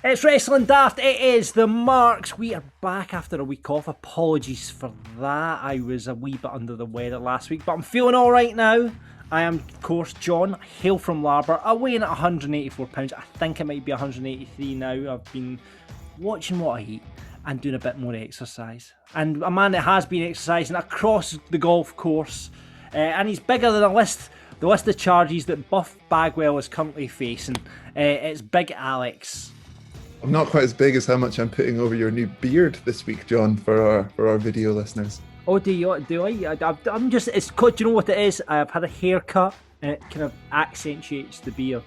It's Wrestling Daft. It is the Marks. We are back after a week off. Apologies for that. I was a wee bit under the weather last week, but I'm feeling all right now. I am, of course, John. I hail from Larbour. I weigh in at 184 pounds. I think it might be 183 now. I've been watching what I eat and doing a bit more exercise. And a man that has been exercising across the golf course, and he's bigger than the list of charges that Buff Bagwell is currently facing. It's Big Alex. I'm not quite as big as how much I'm putting over your new beard this week, John, for our video listeners. Oh, do I? I'm just, do you know what it is? I've had a haircut and it kind of accentuates the beard.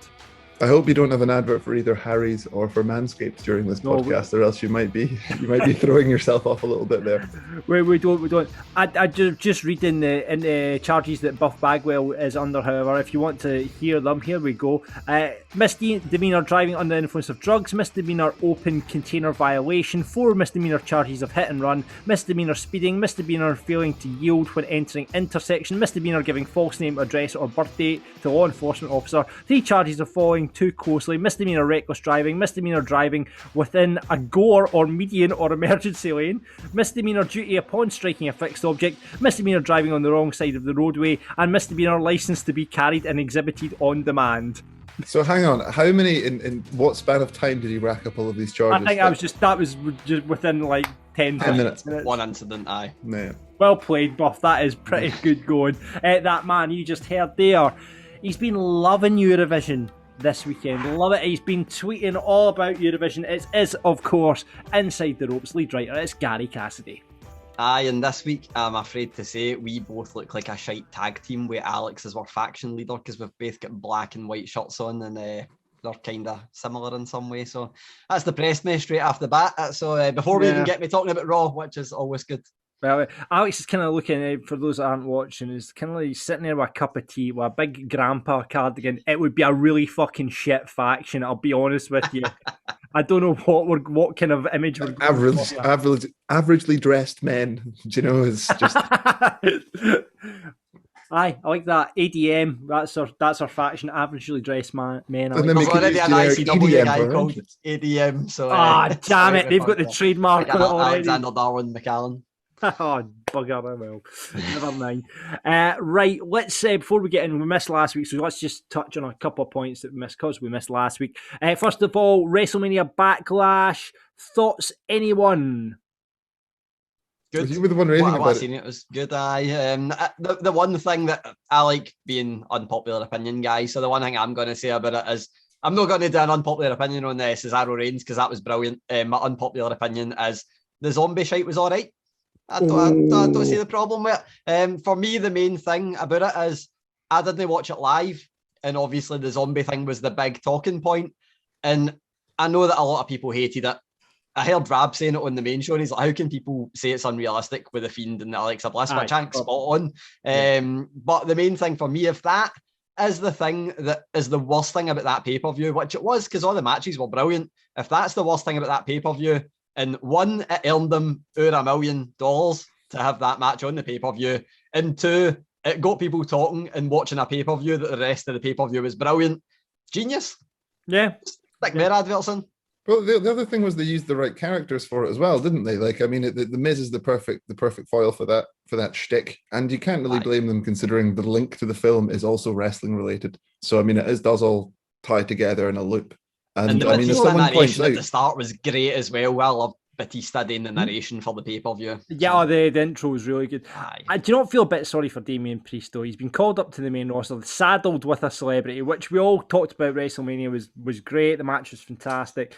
I hope you don't have an advert for either Harry's or for Manscaped during this podcast, or else you might be throwing yourself off a little bit there. We don't. I just reading in the charges that Buff Bagwell is under. However, if you want to hear them, here we go. Misdemeanor driving under the influence of drugs, misdemeanor open container violation, 4 misdemeanor charges of hit and run, misdemeanor speeding, misdemeanor failing to yield when entering intersection, misdemeanor giving false name, address, or birth date to law enforcement officer, 3 charges of following too closely, misdemeanor reckless driving, misdemeanor driving within a goer or median or emergency lane, misdemeanor duty upon striking a fixed object, misdemeanor driving on the wrong side of the roadway, and misdemeanor license to be carried and exhibited on demand. So hang on, how many in what span of time did he rack up all of these charges? I think that was just within like 10 minutes. One incident, aye. Yeah. Well played, Buff. That is pretty good going. That man you just heard there, he's been loving Eurovision this weekend. Love it. He's been tweeting all about Eurovision. It is, of course, Inside the Ropes lead writer. It's Gary Cassidy. Aye, and this week, I'm afraid to say, we both look like a shite tag team with Alex as our faction leader, because we've both got black and white shirts on, and they're kind of similar in some way. So that's depressed me straight off the bat. So before we even get me talking about Raw, which is always good. Well, Alex is kind of looking, for those that aren't watching, is kind of like sitting there with a cup of tea with a big grandpa cardigan. It would be a really fucking shit faction, I'll be honest with you. I don't know what kind of image we're going for. Averagely dressed men, do you know, is just... Aye, I like that. ADM, that's our faction, averagely dressed men. And There's already an ICW guy called ADM. So, damn it, they've got the trademark on it already. Alexander Darwin McAllen. Oh, bugger, I will. Never mind. Right, let's before we get in, we missed last week, so let's just touch on a couple of points that we missed because we missed last week. First of all, Wrestlemania Backlash. Thoughts, anyone? Good. You were the one reading about it. It was good. The one thing that I like being unpopular opinion, guys. So the one thing I'm going to say about it is I'm not going to do an unpopular opinion on Cesaro Reigns because that was brilliant. My unpopular opinion is the zombie shite was all right. I don't see the problem with it. For me, the main thing about it is I didn't watch it live, and obviously the zombie thing was the big talking point. And I know that a lot of people hated it. I heard Rab saying it on the main show, and he's like, how can people say it's unrealistic with the Fiend and Alexa Bliss, which I think spot on. But the main thing for me, if that is the thing that is the worst thing about that pay-per-view, which it was because all the matches were brilliant, if that's the worst thing about that pay-per-view, and one, it earned them over $1 million to have that match on the pay-per-view. And 2, it got people talking and watching a pay-per-view that the rest of the pay-per-view was brilliant. Genius. Yeah. Like more adverts in. Well, the other thing was they used the right characters for it as well, didn't they? Like, I mean, the Miz is the perfect foil for that shtick, and you can't really blame them considering the link to the film is also wrestling related. So, I mean, it does all tie together in a loop. And the I mean, if someone points out, at the start was great as well. I love Batista doing the narration for the pay-per-view. Yeah, the intro was really good. I do not feel a bit sorry for Damian Priest, though. He's been called up to the main roster, saddled with a celebrity, which we all talked about. WrestleMania was great. The match was fantastic.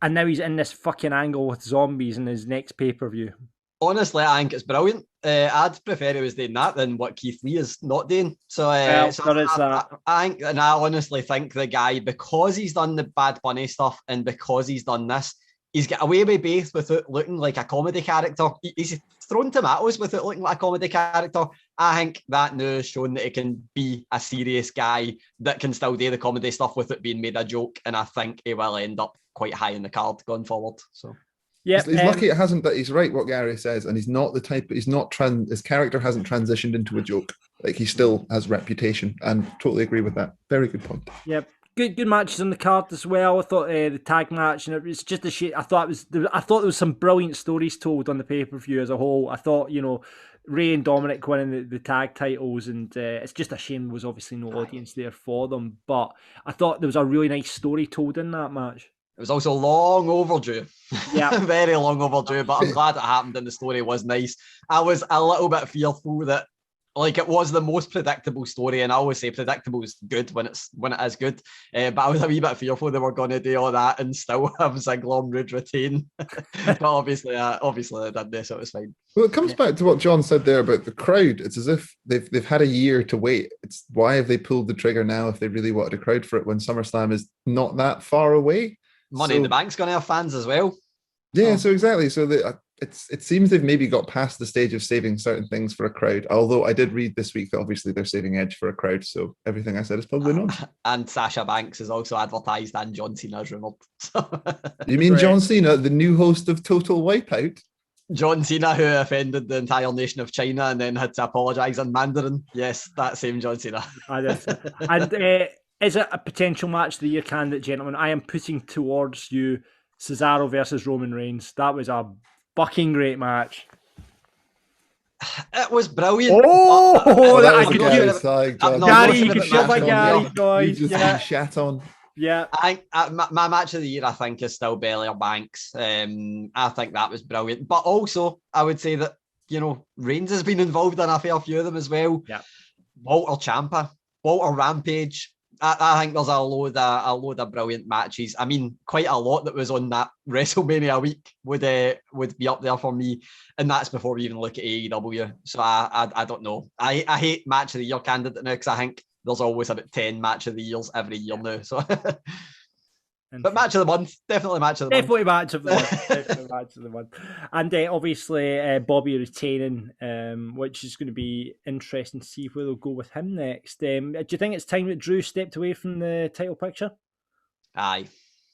And now he's in this fucking angle with zombies in his next pay-per-view. Honestly, I think it's brilliant. I'd prefer he was doing that than what Keith Lee is not doing. So, there is that. I think, and I honestly think the guy, because he's done the Bad Bunny stuff and because he's done this, he's got away with both without looking like a comedy character. He's thrown tomatoes without looking like a comedy character. I think that now has shown that he can be a serious guy that can still do the comedy stuff without being made a joke. And I think he will end up quite high in the card going forward. So. Yeah, he's lucky it hasn't. That he's right what Gary says, and he's not the type. He's not his character hasn't transitioned into a joke. Like he still has reputation, and totally agree with that. Very good point. Yep. good matches on the card as well. I thought the tag match, and it was just a shit. I thought there was some brilliant stories told on the pay-per-view as a whole. I thought, Ray and Dominic winning the tag titles, and it's just a shame there was obviously no audience there for them. But I thought there was a really nice story told in that match. It was also long overdue. Yeah. Very long overdue, but I'm glad it happened and the story was nice. I was a little bit fearful that it was the most predictable story, and I always say predictable is good when it is good. But I was a wee bit fearful they were going to do all that and still have Ziggler and Rude retain. But obviously they did this, so it was fine. Well, it comes back to what John said there about the crowd. It's as if they've had a year to wait. It's why have they pulled the trigger now if they really wanted a crowd for it when SummerSlam is not that far away? Money in the Bank's going to have fans as well. Yeah, so exactly. So it seems they've maybe got past the stage of saving certain things for a crowd. Although I did read this week that obviously they're saving Edge for a crowd. So everything I said is probably not. And Sasha Banks is also advertised, and John Cena is rumoured. You mean John Cena, the new host of Total Wipeout? John Cena, who offended the entire nation of China and then had to apologise in Mandarin. Yes, that same John Cena. And is it a potential match of the year candidate, gentlemen? I am putting towards you Cesaro versus Roman Reigns. That was a fucking great match. It was brilliant. That was Gary side. Gary, you can shove by Gary, guys. You just shat on. Yeah, my match of the year, I think, is still Belair Banks. I think that was brilliant. But also, I would say that Reigns has been involved in a fair few of them as well. Yeah, Walter Ciampa, Walter Rampage. I think there's a load of brilliant matches. I mean, quite a lot that was on that WrestleMania week would be up there for me, and that's before we even look at AEW. So I don't know. I hate match of the year candidate now because I think there's always about 10 match of the years every year now. So, but match of the month, definitely match of the month. Definitely match of the month. And obviously Bobby retaining, which is going to be interesting to see where they'll go with him next. Do you think it's time that Drew stepped away from the title picture? Aye.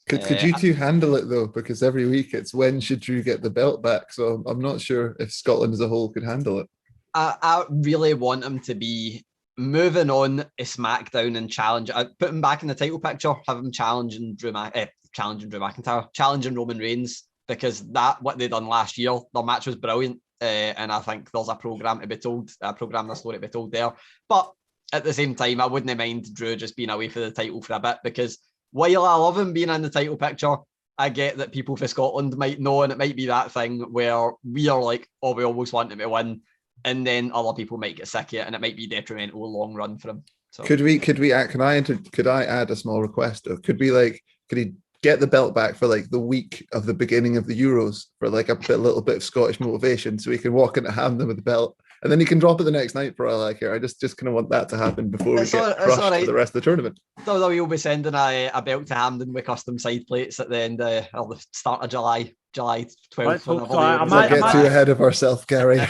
Could you two handle it though? Because every week it's when should Drew get the belt back? So I'm not sure if Scotland as a whole could handle it. I really want him to be moving on to SmackDown and challenge. I put him back in the title picture, have him challenging Drew McIntyre, challenging Roman Reigns, because what they done last year, their match was brilliant, and I think there's a program to be told, the story to be told there. But at the same time, I wouldn't mind Drew just being away for the title for a bit, because while I love him being in the title picture, I get that people for Scotland might know, and it might be that thing where we are like, oh, we always want him to win. And then other people might get sick of it, and it might be detrimental long run for him. So could I add a small request? Could he get the belt back for the week of the beginning of the Euros for a little bit of Scottish motivation, so he can walk into Hampden with the belt, and then he can drop it the next night for all I care. I just kind of want that to happen before we get crushed for the rest of the tournament. Although you'll be sending a belt to Hampden with custom side plates at the end or the start of July 12th. Let's get too ahead of ourselves, Gary.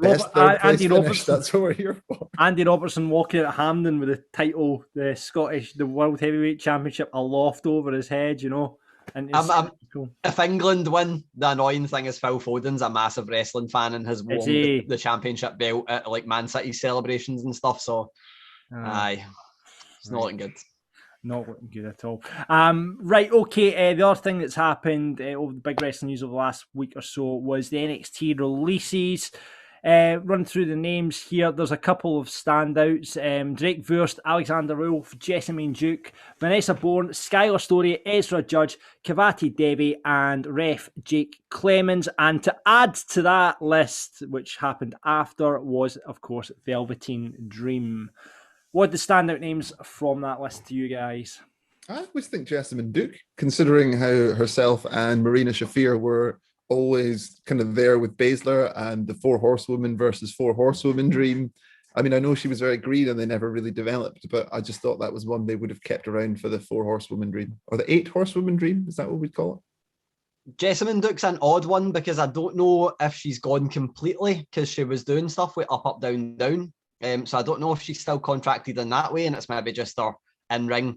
Andy Robertson, that's what we're here for. Andy Robertson walking out of Hampden with the title, the World Heavyweight Championship aloft over his head, And cool. If England win, the annoying thing is Phil Foden's a massive wrestling fan and has worn the championship belt at Man City celebrations and stuff. So, it's not looking good. Not looking good at all. Right, okay. The other thing that's happened over the big wrestling news over the last week or so was the NXT releases. Run through the names here. There's a couple of standouts. Drake Wurst, Alexander Wolfe, Jessamine Duke, Vanessa Bourne, Skylar Story, Ezra Judge, Kavati Devi, and ref Jake Clemens. And to add to that list, which happened after, was, of course, Velveteen Dream. What are the standout names from that list to you guys? I always think Jessamine Duke, considering how herself and Marina Shafir were always kind of there with Baszler and the 4 Horsewomen versus 4 Horsewomen dream. I mean, I know she was very green and they never really developed, but I just thought that was one they would have kept around for the 4 Horsewomen dream. Or the 8 Horsewomen dream, is that what we'd call it? Jessamine Duke's an odd one because I don't know if she's gone completely, because she was doing stuff with up, down, down. So I don't know if she's still contracted in that way, and it's maybe just her in-ring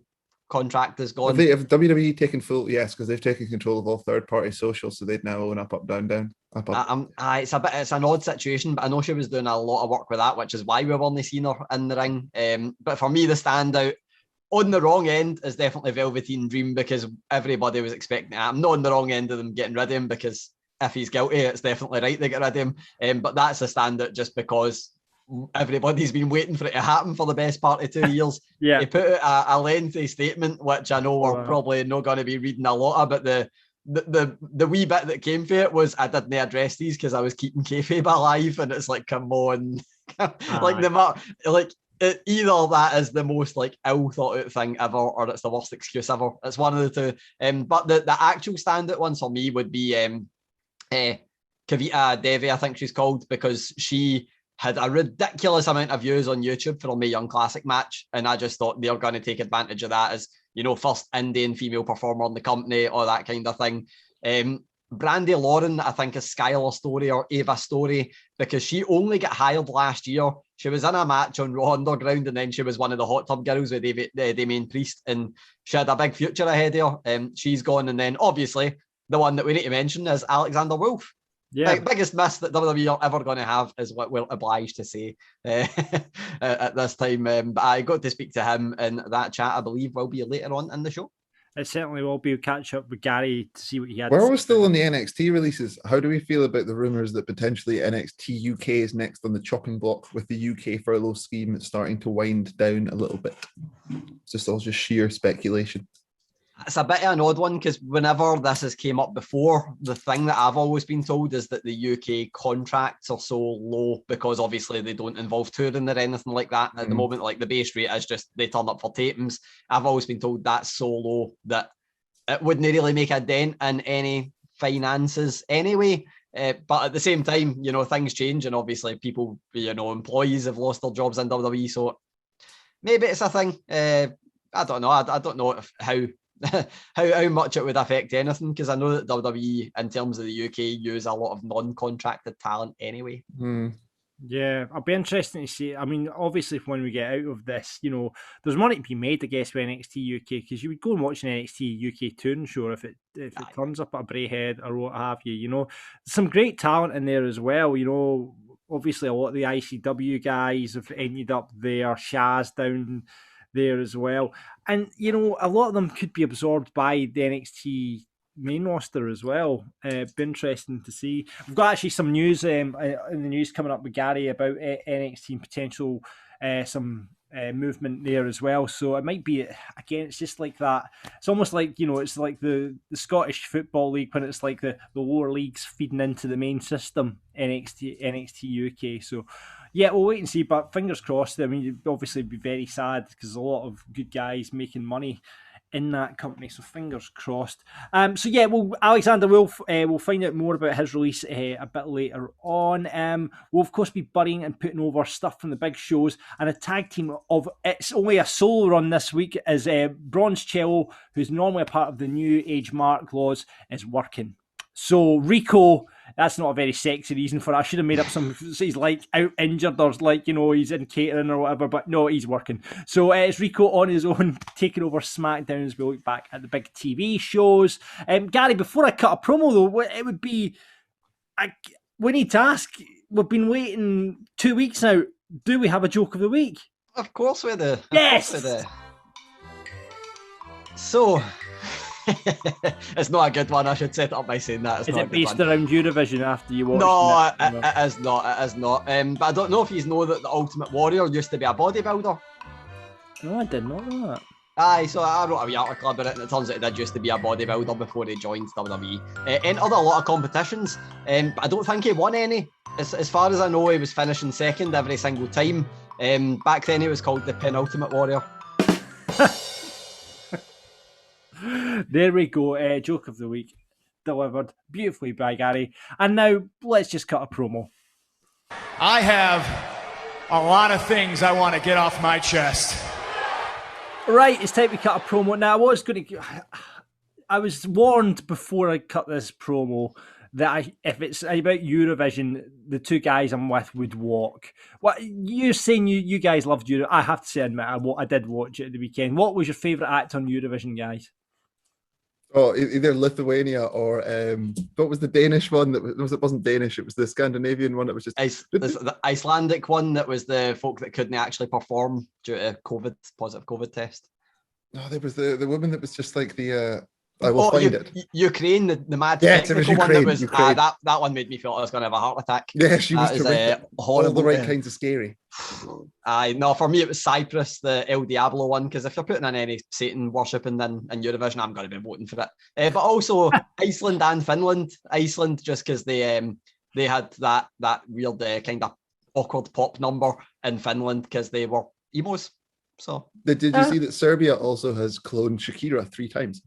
contract is gone. Have WWE taken full? Yes, because they've taken control of all third-party socials, so they'd now own up, down, down, up. It's an odd situation, but I know she was doing a lot of work with that, which is why we've only seen her in the ring. But for me, the standout on the wrong end is definitely Velveteen Dream, because everybody was expecting it. I'm not on the wrong end of them getting rid of him, because if he's guilty, it's definitely right to get rid of him. But that's a standard just because everybody's been waiting for it to happen for the best part of 2 years. Yeah. He put out a lengthy statement, which I know we're probably not going to be reading a lot of, but the wee bit that came for it was, I didn't address these because I was keeping kayfabe alive, and it's like, either that is the most like ill thought out thing ever, or it's the worst excuse ever. It's one of the two. But the actual standout ones for me would be Kavita Devi, I think she's called, because she had a ridiculous amount of views on YouTube for a Mae Young Classic match, and I just thought they're going to take advantage of that as, first Indian female performer in the company, or that kind of thing. Brandy Lauren, I think, is Skylar Story or Ava Story, because she only got hired last year. She was in a match on Raw Underground, and then she was one of the hot tub girls with Damien Priest, and she had a big future ahead of her. She's gone, and then obviously the one that we need to mention is Alexander Wolfe. Yeah, biggest miss that WWE are ever going to have is what we're obliged to say at this time. But I got to speak to him, and that chat, I believe, will be later on in the show. It certainly will be. We'll catch up with Gary to see what he had. We're always still on the NXT releases. How do we feel about the rumours that potentially NXT UK is next on the chopping block, with the UK furlough scheme starting to wind down a little bit? It's just all just sheer speculation. It's a bit of an odd one, because whenever this has came up before, the thing that I've always been told is that the UK contracts are so low, because obviously they don't involve touring or anything like that at the moment. Like, the base rate is just they turn up for tapings. I've always been told that's so low that it wouldn't really make a dent in any finances anyway. But at the same time, things change, and obviously people, employees have lost their jobs in WWE, so maybe it's a thing. I don't know. I don't know how much it would affect anything, because I know that WWE, in terms of the UK, use a lot of non-contracted talent anyway. Yeah, it'll be interesting to see. I mean, obviously, when we get out of this, there's money to be made, I guess, with NXT UK, because you would go and watch an NXT UK touring show if it turns up at a Braehead or what have you. Some great talent in there as well. Obviously, a lot of the ICW guys have ended up there. Shaz down there as well, and a lot of them could be absorbed by the NXT main roster as well. Be interesting to see. We've got actually some news in the news coming up with Gary about NXT and potential some movement there as well. So it might be, again, it's just like that. It's almost like it's like the Scottish Football League, when it's like the lower leagues feeding into the main system, NXT UK. So yeah, we'll wait and see, but fingers crossed. I mean, you'd obviously be very sad, because there's a lot of good guys making money in that company, so fingers crossed. So yeah, Alexander Wolfe, we'll find out more about his release a bit later on. We'll of course be burying and putting over stuff from the big shows, and a tag team of it's only a solo run this week is Bronze Cello, who's normally a part of the New Age Mark Laws, is working. So Rico, that's not a very sexy reason for it. I should have made up some. He's like out injured, or like he's in catering or whatever. But no, he's working. So it's Rico on his own, taking over SmackDown as we look back at the big TV shows. Gary, before I cut a promo though, it would be we need to ask. We've been waiting 2 weeks now. Do we have a joke of the week? Of course we do. Yes. So. It's not a good one. I should set it up by saying that. It's is not it based around Eurovision after you watched it? No, it is not. It is not. But I don't know if you know that the Ultimate Warrior used to be a bodybuilder. No, I did not know that. Aye, so I wrote a wee article about it, and it turns out he did used to be a bodybuilder before he joined WWE. Entered a lot of competitions, but I don't think he won any. As far as I know, he was finishing second every single time. Back then, he was called the Penultimate Warrior. There we go. Joke of the week delivered beautifully by Gary. And now let's just cut a promo. I have a lot of things I want to get off my chest. Right, it's time to cut a promo. Now, I was warned before I cut this promo that if it's about Eurovision, the two guys I'm with would walk. What you're saying? You guys loved Eurovision. I have to say, I did watch it at the weekend. What was your favourite act on Eurovision, guys? Oh, either Lithuania or what was the Danish one? It wasn't Danish. It was the Scandinavian one. It was just the Icelandic one. That was the folk that couldn't actually perform due to positive COVID test. No, there was the woman that was just like the. I will find it. Ukraine, the mad yes, it was technical Ukraine, one that was Ukraine. that one made me feel I was going to have a heart attack. Yeah, she was terrific. Horrible. All the right kinds of scary. No, for me it was Cyprus, the El Diablo one, because if you're putting in any Satan worshipping then in Eurovision, I'm going to be voting for it. But also Iceland and Finland. Iceland, just because they had that weird kind of awkward pop number in Finland because they were emos. So did you see that Serbia also has cloned Shakira 3 times?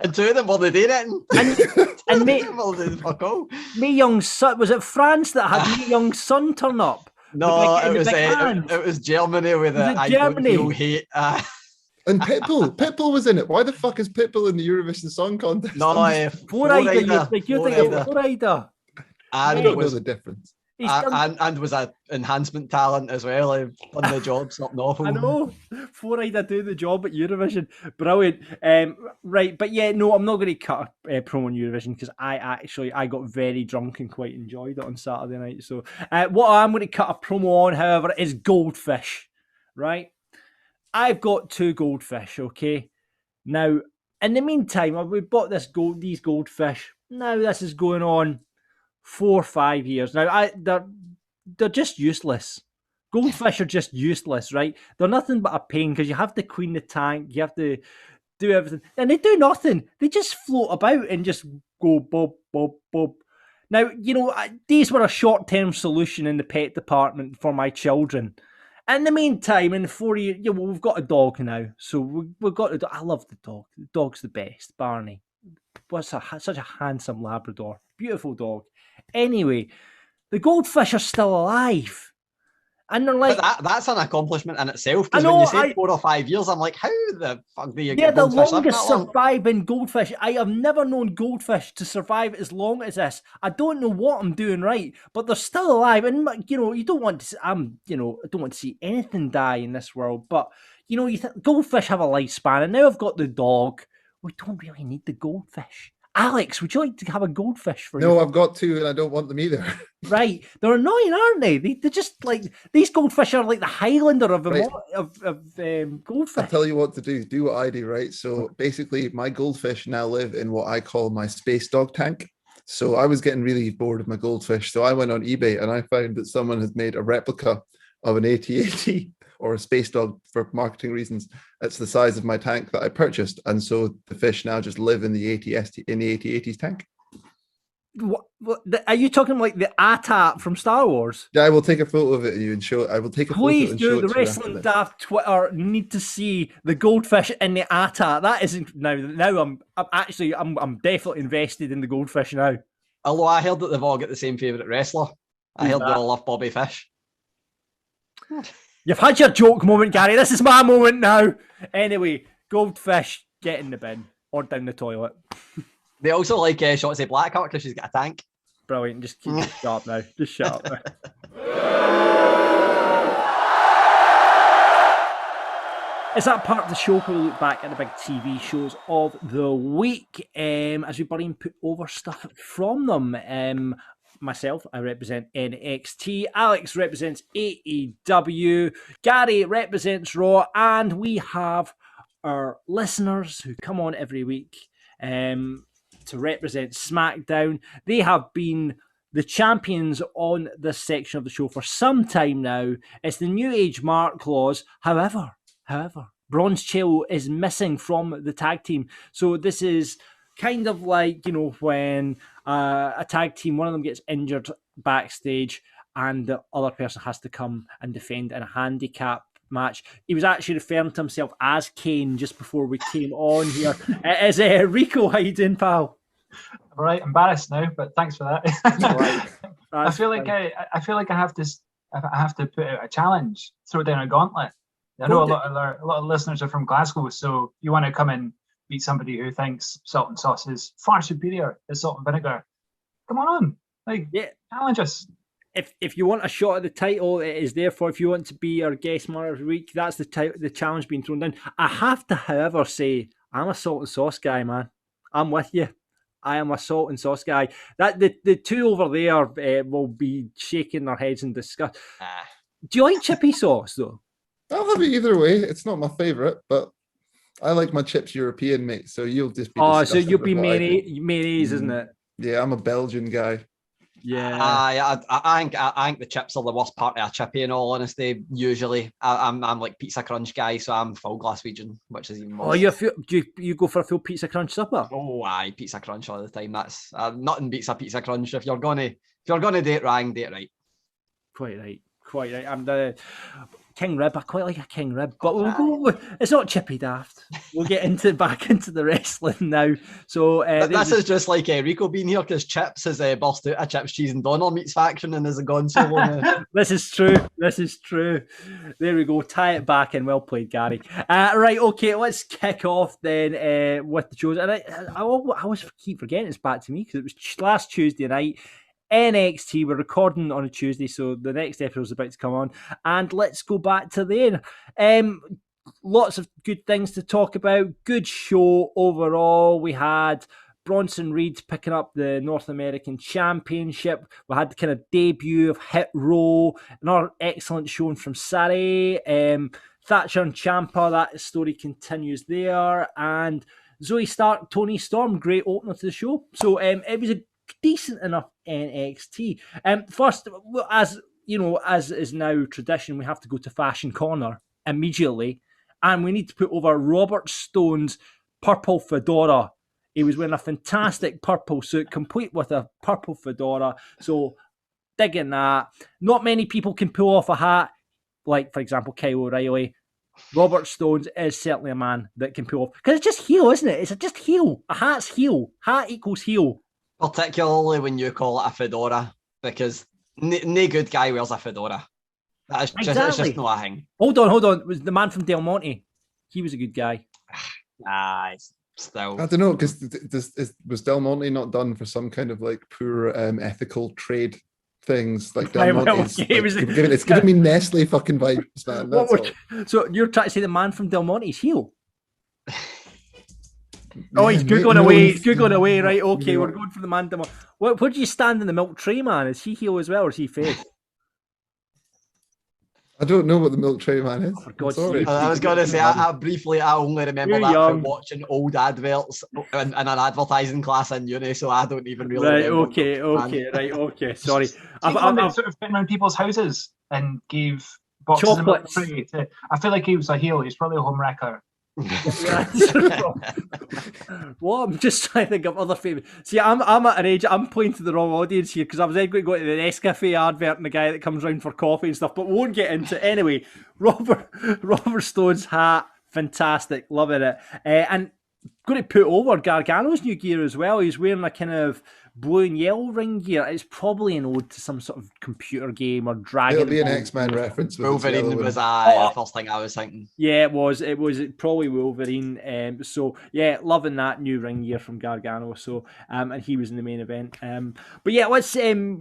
And 2 of them were the dating. And May Young Sun, was it France that had May Young Sun turn up? No, it was Germany with Germany hate. And Pitbull was in it. Why the fuck is Pitbull in the Eurovision Song Contest? No, Florida. You're thinking of Florida. I don't know the difference. And was an enhancement talent as well. Done the job, something awful. I know. Florida do the job at Eurovision. Brilliant. Right, but yeah, no, I'm not going to cut a promo on Eurovision because I got very drunk and quite enjoyed it on Saturday night. So what I'm going to cut a promo on, however, is Goldfish. Right? I've got 2 goldfish, okay? Now, in the meantime, we bought these goldfish. Now this is going on 4 or 5 years. Now, they're just useless. Goldfish are just useless, right? They're nothing but a pain because you have to clean the tank, you have to do everything, and they do nothing. They just float about and just go bob, bob, bob. Now, these were a short-term solution in the pet department for my children. In the meantime, in 4 years, we've got a dog now, so we've got a dog. I love the dog. The dog's the best, Barney. Such a handsome Labrador, beautiful dog. Anyway, the goldfish are still alive. And they're like... But that's an accomplishment in itself, because when you say 4 or 5 years, I'm like, how the fuck do you get the goldfish longest surviving goldfish. I have never known goldfish to survive as long as this. I don't know what I'm doing right, but they're still alive. And, you don't want to... I don't want to see anything die in this world, but, goldfish have a lifespan, and now I've got the dog. We don't really need the goldfish. Alex, would you like to have a goldfish for you? No, I've got 2 and I don't want them either. Right. They're annoying, aren't they? They're just like, these goldfish are like the Highlander of goldfish. I'll tell you what to do. Do what I do, right? So basically, my goldfish now live in what I call my space dog tank. So I was getting really bored of my goldfish. So I went on eBay and I found that someone has made a replica of an AT-AT or a space dog for marketing reasons. It's the size of my tank that I purchased. And so the fish now just live in the AT-AT's tank. What, are you talking like the AT-AT from Star Wars? Yeah, I will take a photo of it and you and show it. I will take a photo and show it. Please do. The Wrestling Daft Twitter need to see the goldfish in the AT-AT. That isn't now. I'm definitely invested in the goldfish now. Although I heard that they've all got the same favourite wrestler. I heard they all love Bobby Fish. You've had your joke moment, Gary. This is my moment now. Anyway, goldfish, get in the bin or down the toilet. They also like Shotzi Blackheart because she's got a tank. Brilliant. Just keep shut up now. Just shut up now. Is that part of the show where we look back at the big TV shows of the week as we bury and put over stuff from them? Myself, I represent NXT. Alex represents AEW. Gary represents Raw. And we have our listeners who come on every week to represent SmackDown. They have been the champions on this section of the show for some time now. It's the New Age Mark clause. However, Bronze Chael is missing from the tag team. So this is kind of like, when a tag team, one of them gets injured backstage and the other person has to come and defend in a handicap match. He was actually referring to himself as Kane just before we came on here. Is Rico, how you doing, pal? All right, embarrassed now, but thanks for that. I feel like I have to put out a challenge, throw down a gauntlet. I know a lot of listeners are from Glasgow, so you want to come and beat somebody who thinks salt and sauce is far superior to salt and vinegar. Come on, challenge us. If you want a shot at the title, it is there for. If you want to be our guest man every week, that's the challenge being thrown down. I have to, however, say I'm a salt and sauce guy, man. I'm with you. I am a salt and sauce guy. That the two over there will be shaking their heads in disgust. Do you like chippy sauce though? I'll have it either way. It's not my favorite, but I like my chips European, mate. So you'll just be. Oh, so you'll be mayonnaise, isn't it? Yeah, I'm a Belgian guy. Yeah, I think the chips are the worst part of a chippy. In all honesty, usually I'm like pizza crunch guy, so I'm full Glaswegian, which is even worse. do you go for a full pizza crunch supper? Oh, aye, pizza crunch all the time. That's nothing beats a pizza crunch. If you're gonna do it right, do it right. Quite right. I'm the king rib. I quite like a king rib, but it's not chippy daft. We'll get back into the wrestling now. So this is just like Rico being here because Chips has burst out a Chips, Cheese and Donald Meats faction and has gone so long. This is true. There we go. Tie it back in. Well played, Gary. Right, okay. Let's kick off then with the shows. And I always keep forgetting it's back to me because it was last Tuesday night. NXT, we're recording on a Tuesday, so the next episode is about to come on. And let's go back to there. Lots of good things to talk about. Good show overall. We had Bronson Reed picking up the North American Championship. We had the kind of debut of Hit Row. Another excellent showing from Sari. Thatcher and Ciampa, that story continues there. And Zoe Stark, Tony Storm, great opener to the show. So it was a decent enough NXT. First, as you know, as is now tradition, we have to go to Fashion Corner immediately, and we need to put over Robert Stone's purple fedora. He was wearing a fantastic purple suit, complete with a purple fedora. So, digging that. Not many people can pull off a hat, like, for example, Kyle O'Reilly. Robert Stone's is certainly a man that can pull off. Because it's just heel, isn't it? It's just heel. A hat's heel. Hat equals heel. Particularly when you call it a fedora, because no good guy wears a fedora. That is just, exactly. It's just not a thing. Hold on. It was the man from Del Monte. He was a good guy. Still. I don't know, because was Del Monte not done for some kind of like poor ethical trade things? Like Del Monte's, it's giving me Nestle fucking vibes, man. That's so you're trying to say the man from Del Monte's heel? Oh, he's Googling away. Right, okay, we're going for the man. Where do you stand in the milk tray, man? Is he heel as well, or is he face? I don't know what the milk tray man is. Oh, sorry. I was going to say, I only remember that from watching old adverts in an advertising class in uni, so I don't even really Right, okay, sorry. I've sort of been around people's houses and gave boxes chocolates. Of milk tray. I feel like he was a heel. He's probably a home wrecker. Well, I'm just trying to think of other famous. See, I'm at an age. I'm playing to the wrong audience here because I was going to go to the Nescafe advert and the guy that comes round for coffee and stuff, but we won't get into it. Anyway, Robert Stone's hat, fantastic, loving it, and going to put over Gargano's new gear as well. He's wearing a kind of blue and yellow ring gear. It's probably an ode to some sort of computer game or Dragon. It'll be an X-Men reference. Wolverine was the first thing I was thinking. Yeah, it was probably Wolverine. So yeah, loving that new ring gear from Gargano. So and he was in the main event. But yeah, let's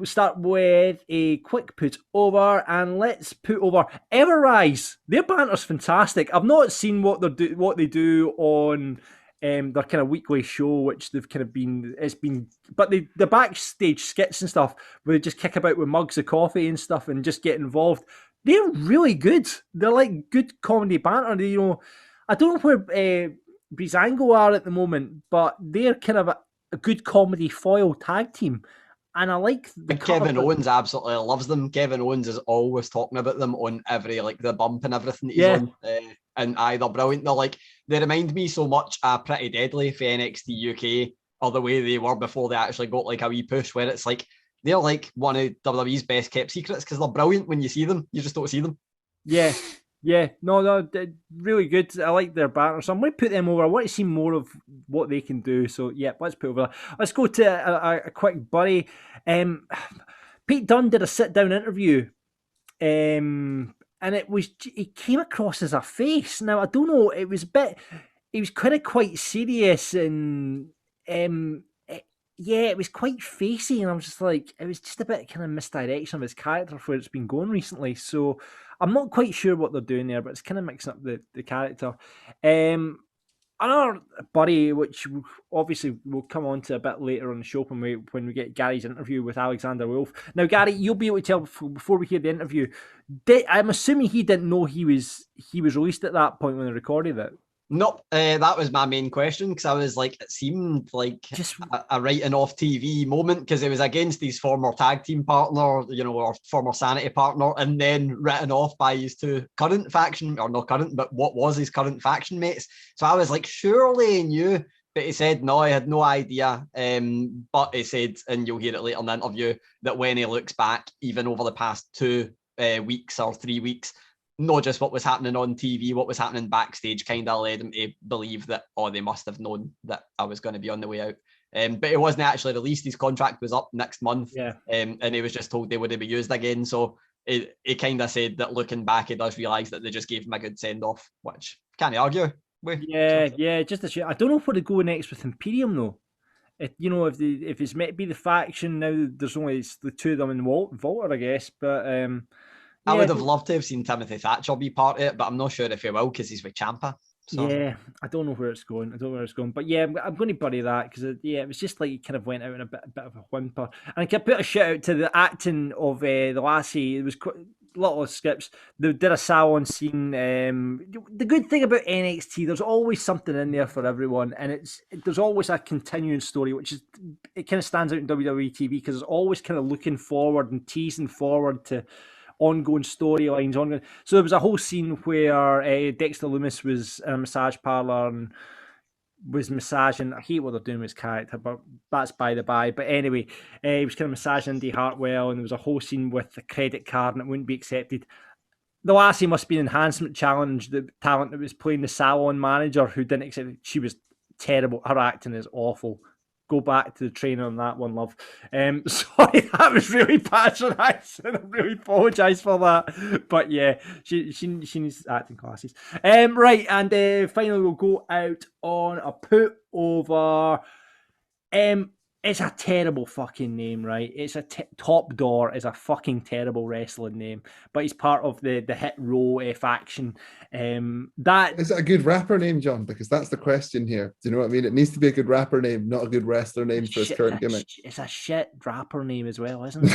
start with a quick put over, and let's put over Everrise. Their banter's fantastic. I've not seen what they do on their kind of weekly show, which they've kind of been, but the backstage skits and stuff where they just kick about with mugs of coffee and stuff and just get involved. They're really good. They're like good comedy banter. You know, I don't know where Breezango are at the moment, but they're kind of a good comedy foil tag team. And I like Kevin Owens absolutely loves them. Kevin Owens is always talking about them on every, like, the bump and everything that he's on. And they're brilliant. They remind me so much of Pretty Deadly for NXT UK, or the way they were before they actually got like a wee push, where it's like they're like one of WWE's best kept secrets because they're brilliant when you see them. You just don't see them. Yeah, no, really good. I like their banter, so I'm going to put them over. I want to see more of what they can do. So yeah, let's put over. Let's go to a quick buddy. Pete Dunne did a sit-down interview, and he came across as a face. Now I don't know. It was kind of quite serious, and it was quite facey, and I was just like, it was just a bit kind of misdirection of his character for where it's been going recently. So I'm not quite sure what they're doing there, but it's kind of mixing up the character. another buddy, which obviously we'll come on to a bit later on the show when we get Gary's interview with Alexander Wolfe. Now, Gary, you'll be able to tell before we hear the interview. I'm assuming he didn't know he was released at that point when they recorded it. Nope, that was my main question, because I was like, it seemed like just a writing off TV moment, because it was against his former tag team partner, or former Sanity partner, and then written off by his two current faction, or not current, but what was his current faction mates. So I was like, surely he knew, but he said no, I had no idea. But he said, and you'll hear it later in the interview, that when he looks back, even over the past 2 weeks or 3 weeks, not just what was happening on TV, what was happening backstage kind of led him to believe that, they must have known that I was going to be on the way out. But it wasn't actually released. His contract was up next month. Yeah. And he was just told they wouldn't be used again. So he kind of said that looking back, he does realise that they just gave him a good send-off, which can't argue with. Yeah, just a shit. I don't know where to go next with Imperium, though. If it's meant to be the faction, now there's only the two of them in Volta, I guess. But... I would have loved to have seen Timothy Thatcher be part of it, but I'm not sure if he will, because he's with Ciampa. So. Yeah, I don't know where it's going. But yeah, I'm going to bury that, because it was just like he kind of went out in a bit of a whimper. And I can put a shout out to the acting of the lassie. It was quite a lot of scripts. They did a salon scene. The good thing about NXT, there's always something in there for everyone, and there's always a continuing story, which is, it kind of stands out in WWE TV, because it's always kind of looking forward and teasing forward to ongoing storylines. So there was a whole scene where Dexter Lumis was in a massage parlor and was massaging. I hate what they're doing with his character, but that's by the by. But anyway, he was kind of massaging Indy Hartwell, and there was a whole scene with the credit card, and it wouldn't be accepted. The lassie must be an enhancement challenge. The talent that was playing the salon manager who didn't accept it. She was terrible. Her acting is awful. Go back to the trainer on that one, love. Sorry, that was really patronising. I really apologise for that. But yeah, she needs acting classes. Right, and finally we'll go out on a put over. It's a terrible fucking name, right? It's Top Door is a fucking terrible wrestling name, but he's part of the Hit Row faction. That is it a good rapper name, John? Because that's the question here. Do you know what I mean? It needs to be a good rapper name, not a good wrestler name for his current gimmick. It's a shit rapper name as well, isn't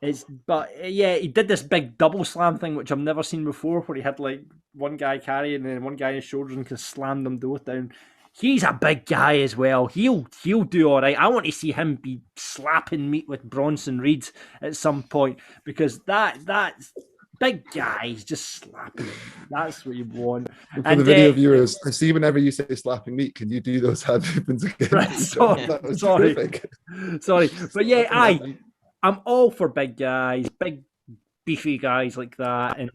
it? But yeah, he did this big double slam thing, which I've never seen before, where he had like one guy carrying and then one guy on his shoulders and could slam them both down. He's a big guy as well. He'll do all right. I want to see him be slapping meat with Bronson Reed at some point, because that's big guys just slapping. That's what you want. For the video viewers, I see whenever you say slapping meat, can you do those hand movements again? Right, sorry. But yeah, I'm all for big guys, big beefy guys like that, and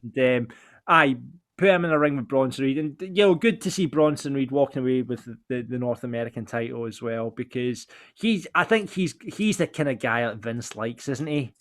put him in a ring with Bronson Reed, and good to see Bronson Reed walking away with the North American title as well, because I think he's the kind of guy that Vince likes, isn't he?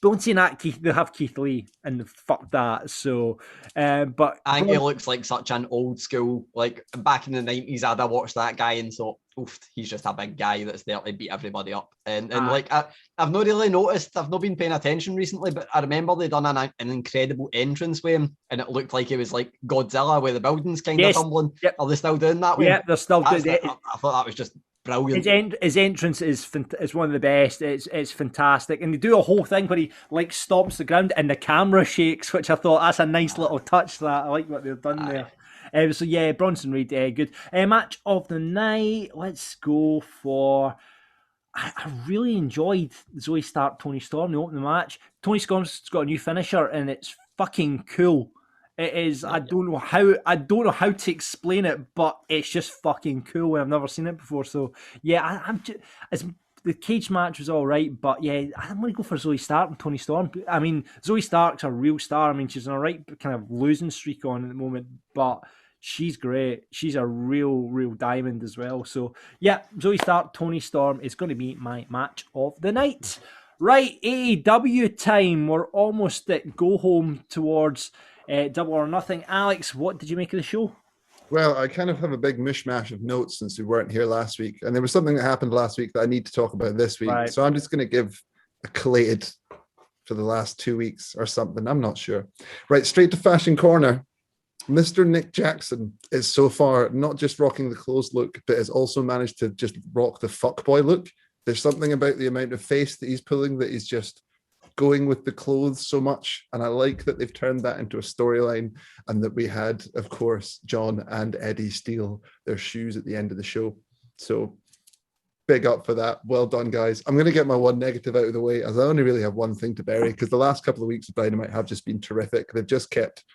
Don't see that they'll have Keith Lee, and fuck that. So, but I think he looks like such an old school, like back in the 90s. I'd have watched that guy and thought, oof, he's just a big guy that's there to beat everybody up. And like I've not really noticed. I've not been paying attention recently, but I remember they done an incredible entrance with him, and it looked like he was like Godzilla, where the buildings kind of tumbling. Yep. Are they still doing that? Yeah, they're still doing it. I thought that was just brilliant. His entrance is one of the best. It's fantastic, and they do a whole thing where he like stomps the ground and the camera shakes, which I thought that's a nice little touch. That I like what they've done there. So yeah, Bronson Reed, good. Match of the night. Let's go for. I really enjoyed Zoe Stark, Toni Storm. They opened the match. Toni Storm's got a new finisher, and it's fucking cool. It is. I don't know how to explain it, but it's just fucking cool. I've never seen it before. So yeah, the cage match was all right, but yeah, I'm going to go for Zoe Stark and Toni Storm. I mean, Zoe Stark's a real star. I mean, she's on a right kind of losing streak on at the moment, but she's great. She's a real diamond as well. So yeah, Zoe Stark, Toni Storm is going to be my match of the night. Right, AEW time. We're almost at go home towards Double or Nothing. Alex, what did you make of the show? Well, I kind of have a big mishmash of notes since we weren't here last week. And there was something that happened last week that I need to talk about this week. Right. So I'm just going to give a collated for the last 2 weeks or something. I'm not sure. Right, straight to Fashion Corner. Mr. Nick Jackson is so far not just rocking the clothes look, but has also managed to just rock the fuckboy look. There's something about the amount of face that he's pulling that he's just going with the clothes so much. And I like that they've turned that into a storyline, and that we had, of course, John and Eddie steal their shoes at the end of the show. So big up for that. Well done, guys. I'm going to get my one negative out of the way, as I only really have one thing to bury, because the last couple of weeks of Dynamite have just been terrific. They've just kept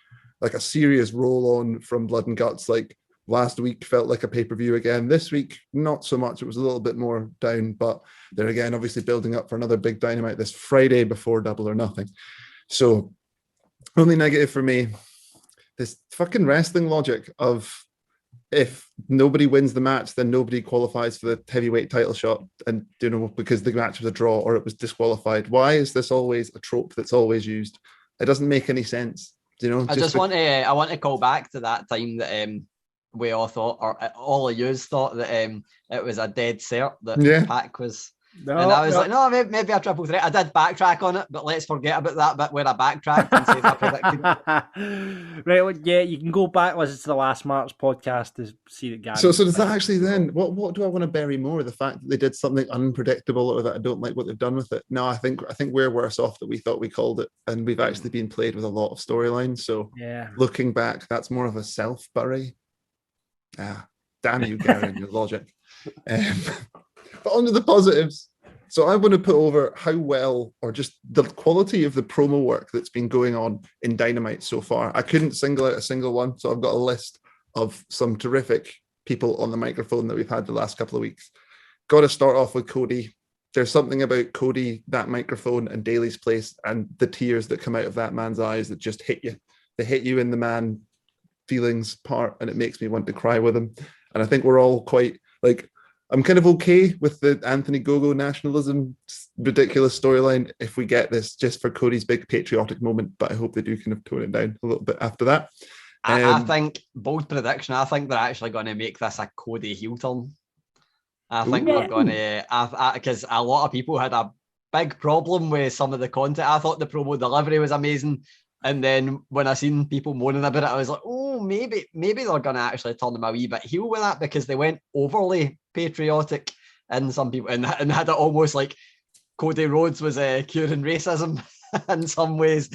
like a serious roll on from Blood and Guts. Like last week felt like a pay-per-view again. This week, not so much. It was a little bit more down, but they're again obviously building up for another big Dynamite this Friday before Double or Nothing. So only negative for me, this fucking wrestling logic of if nobody wins the match, then nobody qualifies for the heavyweight title shot, and because the match was a draw or it was disqualified. Why is this always a trope that's always used? It doesn't make any sense. I want to call back to that time that we all thought, or all of yous thought, that it was a dead cert that Pac was. No, and I was like, no, maybe a triple threat. I did backtrack on it, but let's forget about that bit where I backtracked and said I predicted. Right, well, yeah, you can go back, listen to the last March podcast to see that. So does that actually then? What do I want to bury more? The fact that they did something unpredictable, or that I don't like what they've done with it? No, I think we're worse off that we thought we called it, and we've actually been played with a lot of storylines. So looking back, that's more of a self bury. Damn you, Gary, and your logic. But on to the positives. So I want to put over how well, or just the quality of the promo work that's been going on in Dynamite so far. I couldn't single out a single one, so I've got a list of some terrific people on the microphone that we've had the last couple of weeks. Got to start off with Cody. There's something about Cody, that microphone, and Daly's place, and the tears that come out of that man's eyes that just hit you. They hit you in the man feelings part, and it makes me want to cry with him. And I think we're all quite like, I'm kind of okay with the Anthony Gogo nationalism ridiculous storyline if we get this just for Cody's big patriotic moment, but I hope they do kind of tone it down a little bit after that. I think, bold prediction, I think they're actually going to make this a Cody heel turn. I think we're going to, because a lot of people had a big problem with some of the content. I thought the promo delivery was amazing. And then when I seen people moaning about it, I was like, oh, maybe they're going to actually turn them a wee bit heel with that, because they went overly patriotic, and some people and had it almost like Cody Rhodes was curing racism in some ways.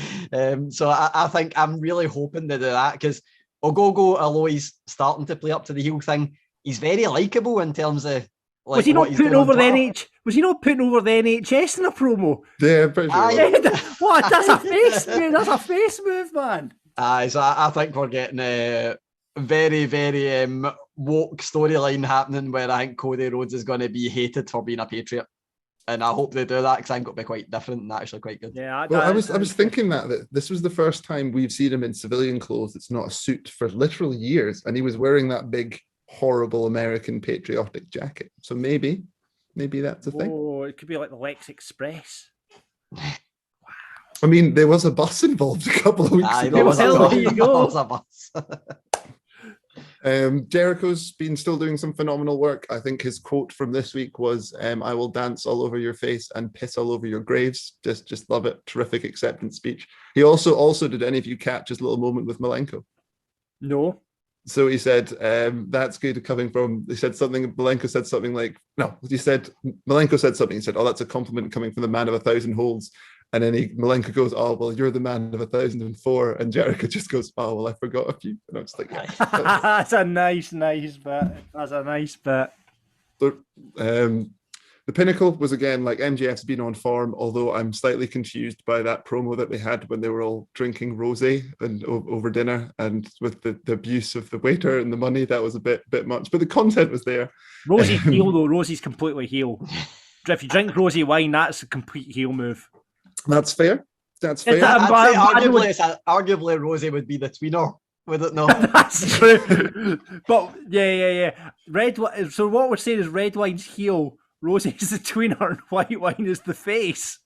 So I think I'm really hoping to do that, because Ogogo, although he's starting to play up to the heel thing, he's very likable in terms of. Like, was he not putting over the Was he not putting over the NHS in a promo? Yeah, pretty sure. What? That's a face move. That's a face move, man. So I think we're getting a very, very woke storyline happening, where I think Cody Rhodes is going to be hated for being a patriot, and I hope they do that, because I think it'll be quite different and actually quite good. Yeah, I was thinking that this was the first time we've seen him in civilian clothes. It's not a suit for literal years, and he was wearing that big, horrible American patriotic jacket. So maybe that's a thing. Oh, it could be like the Lex Express. Wow. I mean, there was a bus involved a couple of weeks ago. There you go. A bus. Jericho's been still doing some phenomenal work. I think his quote from this week was, I will dance all over your face and piss all over your graves. Just love it. Terrific acceptance speech. He also did any of you catch his little moment with Malenko? No. So he said, that's good coming from, he said something, Malenko said something like, Malenko said something, he said, oh, that's a compliment coming from the man of 1,000 holds. And then Malenko goes, oh, well, you're the man of 1,004. And Jericho just goes, oh, well, I forgot a few. And I'm just like, yeah. That's a nice bit. That's a nice bit. The Pinnacle was, again, like, MJF's been on form, although I'm slightly confused by that promo that they had when they were all drinking rosé and over dinner, and with the abuse of the waiter and the money. That was a bit much, but the content was there. Rosie's heel, though. Rosie's completely heel. If you drink rosé wine, that's a complete heel move. That's fair. I'd say arguably Rosie would be the tweener, would it not? That's true. But yeah. So what we're saying is red wine's heel, Rosie is the tweener, and white wine is the face.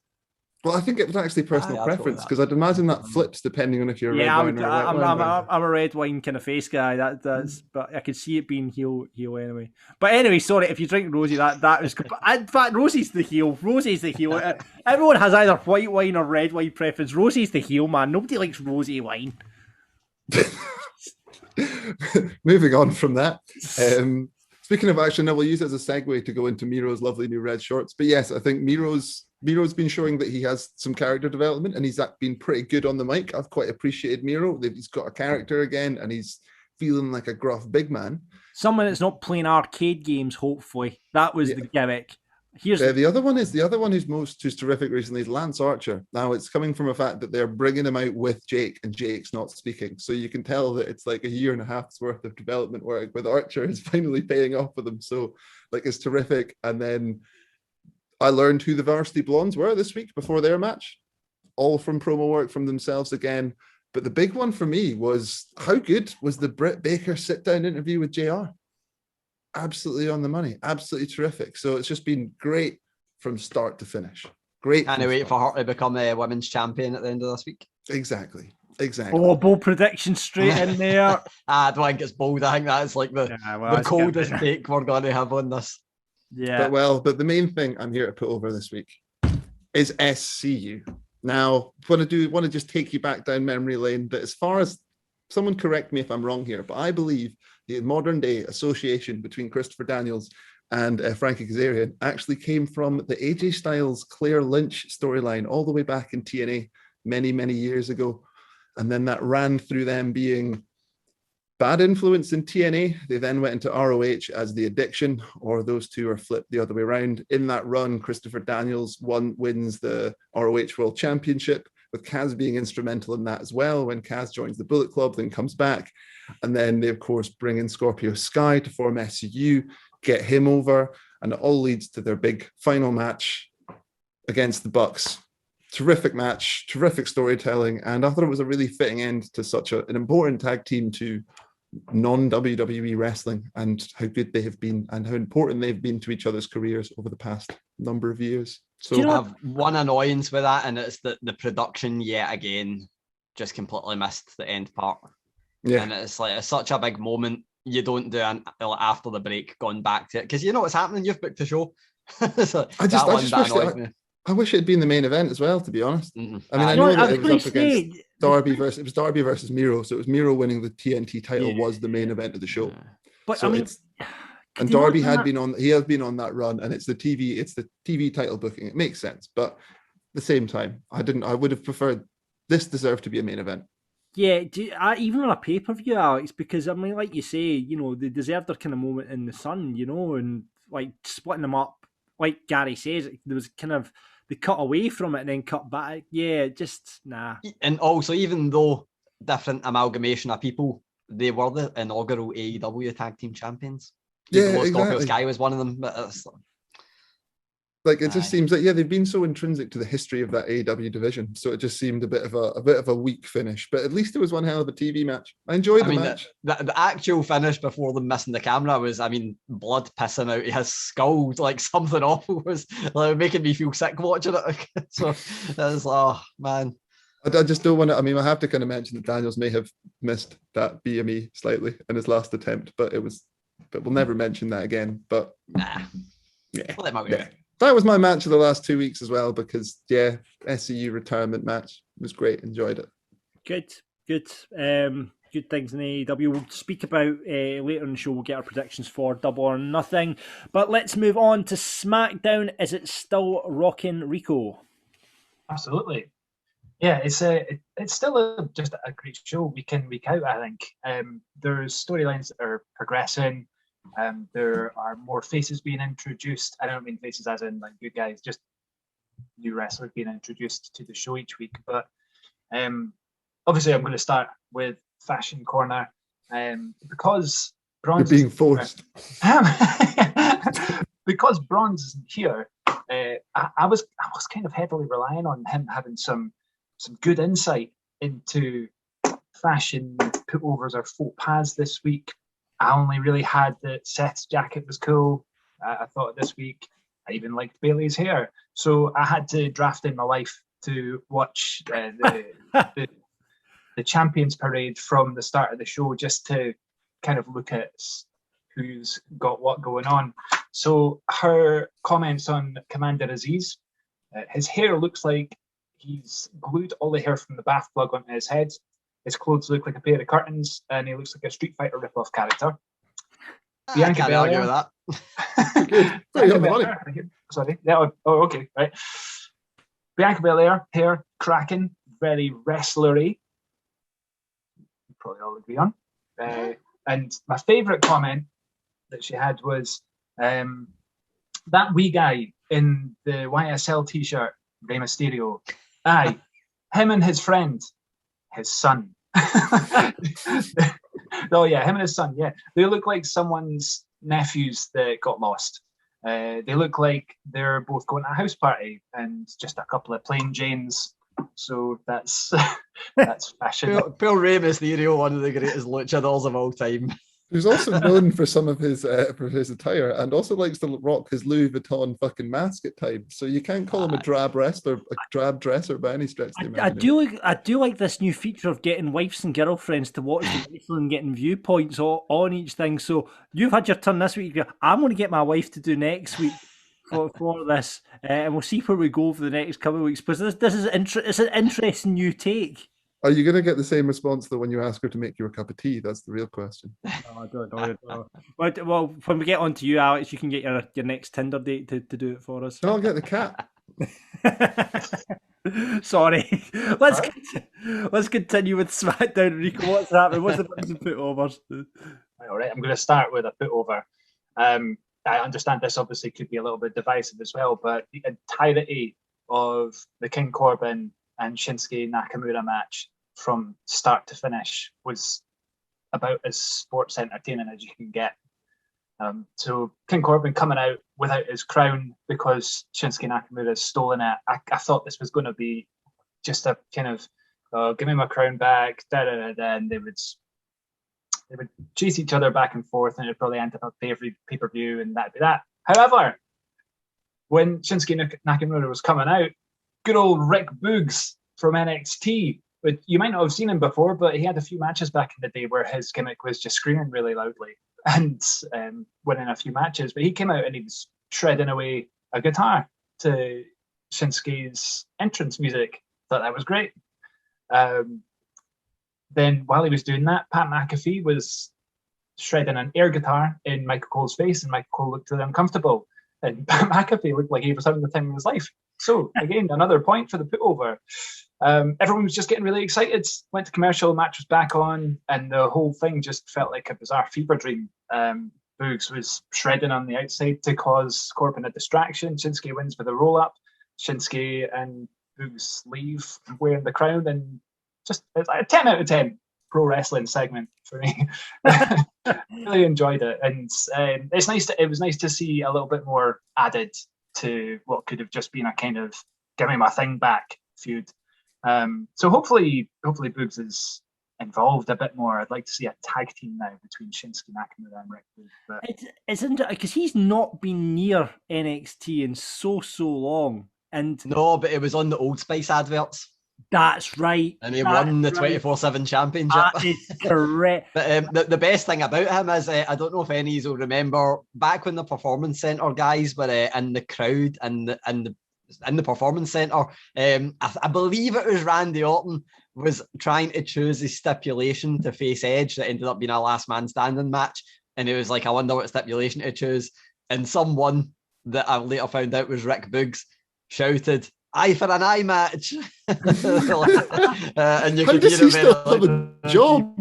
Well, I think it was actually personal preference, because I'd imagine that flips depending on if you're a red wine or a white wine. I'm a red wine kind of face guy. That's, but I could see it being heel anyway. But anyway, sorry, if you drink Rosie, that is. In fact, Rosie's the heel. Rosie's the heel. Everyone has either white wine or red wine preference. Rosie's the heel, man. Nobody likes rosy wine. moving on from that. Speaking of action, now we'll use it as a segue to go into Miro's lovely new red shorts. But yes, I think Miro's been showing that he has some character development, and he's been pretty good on the mic. I've quite appreciated Miro. He's got a character again, and he's feeling like a gruff big man. Someone that's not playing arcade games, hopefully. That was the gimmick. Here's the other one who's terrific recently is Lance Archer. Now it's coming from a fact that they're bringing him out with Jake, and Jake's not speaking, so you can tell that it's like a year and a half's worth of development work with Archer is finally paying off for them. So like it's terrific. And then I learned who the Varsity Blondes were this week before their match, all from promo work from themselves again. But the big one for me was how good was the Britt Baker sit down interview with JR? Absolutely on the money, absolutely terrific. So it's just been great from start to finish. Great. Can't wait for her to become a women's champion at the end of this week. Exactly. Oh, bold prediction straight in there. I don't think it's bold. I think that's like the coldest take we're going to have on this. Yeah. But the main thing I'm here to put over this week is SCU. Now, want to just take you back down memory lane. That as far as someone correct me if I'm wrong here, but I believe the modern day association between Christopher Daniels and Frankie Kazarian actually came from the AJ Styles Claire Lynch storyline all the way back in TNA many, many years ago. And then that ran through them being bad influence in TNA. They then went into ROH as the Addiction, or those two are flipped the other way around. In that run, Christopher Daniels wins the ROH World Championship, with Kaz being instrumental in that as well. When Kaz joins the Bullet Club, then comes back. And then they, of course, bring in Scorpio Sky to form SCU, get him over, and it all leads to their big final match against the Bucks. Terrific match, terrific storytelling, and I thought it was a really fitting end to such an important tag team to non-WWE wrestling, and how good they have been and how important they've been to each other's careers over the past number of years. So I have one annoyance with that, and it's that the production yet again just completely missed the end part. Yeah, and it's like it's such a big moment. You don't do after the break going back to it, because you know what's happening. You've booked the show. So I wish it had been the main event as well, to be honest. Mm-hmm. I mean, I know that it was up against Darby versus Miro, so it was Miro winning the TNT title was the main event of the show. But so I mean, and Darby has been on that run, and it's the TV title booking. It makes sense, but at the same time, I would have preferred this deserved to be a main event. Yeah, even on a pay-per-view, Alex, because I mean, like you say, you know, they deserved their kind of moment in the sun, you know, and like splitting them up, like Gary says, there was kind of they cut away from it and then cut back. Yeah, just nah. And also, even though different amalgamation of people, they were the inaugural AEW tag team champions. Yeah, exactly. Scorpio Sky was one of them, but it just seems that they've been so intrinsic to the history of that AEW division, so it just seemed a bit of a weak finish. But at least it was one hell of a TV match. I enjoyed the match. The actual finish before them missing the camera was, I mean, blood pissing out of his skull, like something awful was like making me feel sick watching it. So it was, oh man. I just don't want to. I mean, I have to kind of mention that Daniels may have missed that BME slightly in his last attempt, but we'll never mention that again. But nah, yeah. That was my match of the last 2 weeks as well, because SCU retirement match was great. Enjoyed it. Good things in AEW. We'll speak about later in the show. We'll get our predictions for Double or Nothing. But let's move on to SmackDown. Is it still rocking, Rico? Absolutely. Yeah, it's still just a great show week in, week out, I think. There's storylines that are progressing. There are more faces being introduced. I don't mean faces as in like good guys, just new wrestlers being introduced to the show each week. But obviously, I'm going to start with Fashion Corner because Bronze. You're being forced. Because Bronze isn't here. I was kind of heavily relying on him having some good insight into fashion putovers or faux pas this week. I only really had that Seth's jacket was cool. I thought this week I even liked Bailey's hair. So I had to draft in my wife to watch the Champions Parade from the start of the show, just to kind of look at who's got what going on. So her comments on Commander Aziz, his hair looks like he's glued all the hair from the bath plug onto his head. His clothes look like a pair of curtains, and he looks like a Street Fighter rip-off character. I Bianca can't argue Belair. with that. Good. Very on the money. Sorry. Yeah. Oh, okay. Right. Bianca Belair, hair cracking, very wrestlery. You probably all agree on. And my favourite comment that she had was that wee guy in the YSL t-shirt, Rey Mysterio. Aye, him and his friend, his son. Oh yeah, him and his son. Yeah, they look like someone's nephews that got lost. They look like they're both going to a house party and just a couple of plain Janes. So that's fashion. Poor Rey Mysterio, one of the greatest luchadors of all time. Who's also known for some of his attire, and also likes to rock his Louis Vuitton fucking mask at times. So you can't call him a drab wrestler, a drab dresser by any stretch of the imagination. I do like this new feature of getting wives and girlfriends to watch the wrestling and getting viewpoints on each thing. So you've had your turn this week. I'm going to get my wife to do next week for this, and we'll see where we go for the next couple of weeks. Because this is it's an interesting new take. Are you going to get the same response though when you ask her to make you a cup of tea? That's the real question. No, I don't know. Well, when we get on to you, Alex, you can get your next Tinder date to do it for us. No, I'll get the cat. Sorry. Let's continue with SmackDown. Rico, what's happening? What's the bunch of put-overs? All right, I'm going to start with a put-over. I understand this obviously could be a little bit divisive as well, but the entirety of the King Corbin and Shinsuke Nakamura match from start to finish was about as sports entertaining as you can get. So King Corbin coming out without his crown because Shinsuke Nakamura has stolen it. I thought this was going to be just a kind of give me my crown back, and they would chase each other back and forth, and it'd probably end up a pay-per-view, and that'd be that. However, when Shinsuke Nakamura was coming out, good old Rick Boogs from NXT. But you might not have seen him before, but he had a few matches back in the day where his gimmick was just screaming really loudly and winning a few matches. But he came out and he was shredding away a guitar to Shinsuke's entrance music. Thought that was great. Then while he was doing that, Pat McAfee was shredding an air guitar in Michael Cole's face, and Michael Cole looked really uncomfortable. And Pat McAfee looked like he was having the time of his life. So again, another point for the put-over. Everyone was just getting really excited. Went to commercial, match was back on, and the whole thing just felt like a bizarre fever dream. Boogs was shredding on the outside to cause Corbin a distraction. Shinsuke wins with a roll-up. Shinsuke and Boogs leave wearing the crown, and just it's like a 10 out of 10 pro wrestling segment for me. Really enjoyed it, and it's nice. It was nice to see a little bit more added to what could have just been a kind of "give me my thing back" feud. So hopefully Boogs is involved a bit more. I'd like to see a tag team now between Shinsuke Nakamura and Rick Boogs. But it's interesting because he's not been near NXT in so long, and no, but it was on the Old Spice adverts. That's right. And he won the 24/7 championship. That is correct. But the best thing about him is, I don't know if any of you will remember, back when the Performance Centre guys were in the crowd and in the Performance Centre, I believe it was Randy Orton was trying to choose his stipulation to face Edge that ended up being a last man standing match. And it was like, I wonder what stipulation to choose. And someone that I later found out was Rick Boogs shouted, "Eye for an eye match." And you could hear him still have a job.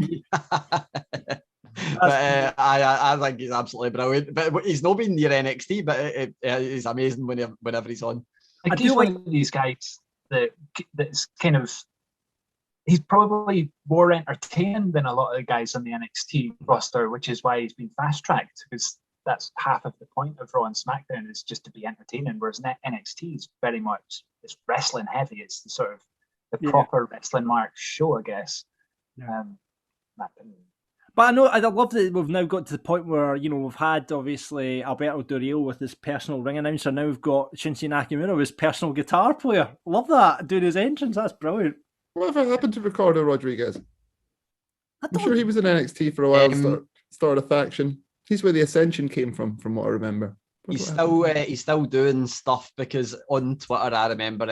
But I think he's absolutely brilliant. But he's not been near NXT, but he's amazing whenever he's on. I do like one of these guys that's kind of, he's probably more entertaining than a lot of the guys on the NXT roster, which is why he's been fast tracked, because that's half of the point of Raw and SmackDown is just to be entertaining, whereas NXT is very much, it's wrestling heavy. It's the sort of the proper wrestling mark show, I guess. Yeah. But I love that we've now got to the point where, we've had, obviously, Alberto Del Rio with his personal ring announcer. Now we've got Shinsuke Nakamura with his personal guitar player. Love that, doing his entrance. That's brilliant. Whatever happened to Ricardo Rodriguez? I'm sure he was in NXT for a while, started a faction. He's where the Ascension came from what I remember. He's still doing stuff, because on Twitter I remember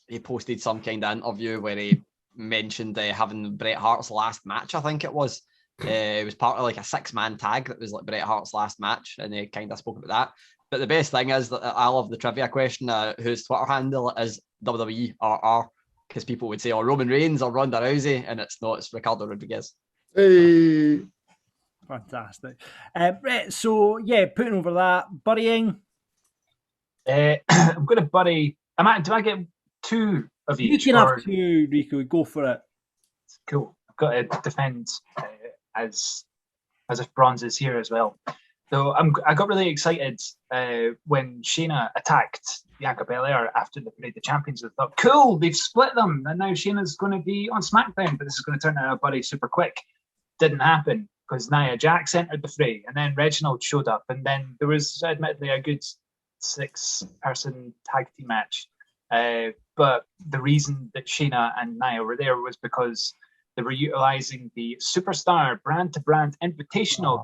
he posted some kind of interview where he mentioned having Bret Hart's last match, I think it was. It was part of like a 6-man tag that was like Bret Hart's last match, and they kind of spoke about that. But the best thing is that I love the trivia question, whose Twitter handle is WWE RR, because people would say, Roman Reigns or Ronda Rousey, and it's not, it's Ricardo Rodriguez. Hey. Fantastic. Right, so yeah, putting over that, burying. I'm going to bury. Do I get 2 of each? You can have 2, Rico. Go for it. Cool. I've got to defend as if bronze is here as well. So I got really excited when Shayna attacked Bianca Belair after the Parade of Champions. I thought, cool, they've split them, and now Shayna's going to be on SmackDown, but this is going to turn out a buddy super quick. Didn't happen because Nia Jax entered the fray, and then Reginald showed up, and then there was admittedly a good 6-person tag team match. But the reason that Shayna and Nia were there was because they were utilizing the Superstar brand-to-brand invitational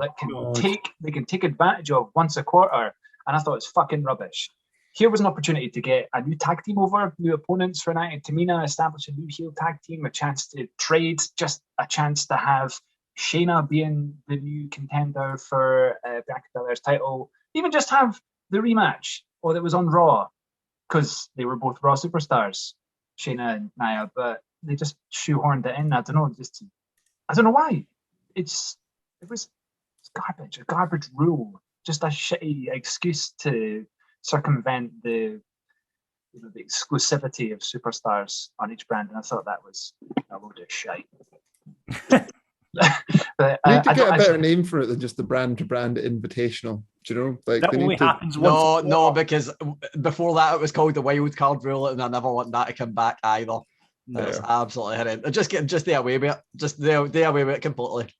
they can take advantage of once a quarter, and I thought it was fucking rubbish. Here was an opportunity to get a new tag team over, new opponents for Nia and Tamina, establish a new heel tag team, a chance to trade, just a chance to have Shayna being the new contender for Bianca Belair's title, even just have the rematch, or that was on Raw, because they were both Raw superstars, Shayna and Nia, but they just shoehorned it in. I don't know why. It was garbage, a garbage rule, just a shitty excuse to circumvent the exclusivity of superstars on each brand, and I thought that was a load of shite. But, you need to get a better name for it than just the brand-to-brand invitational. Do you know? Like, that only happens once. No, because before that it was called the wild card rule, and I never want that to come back either. No. It's absolutely horrendous. Just the away with it. Just the away with it completely.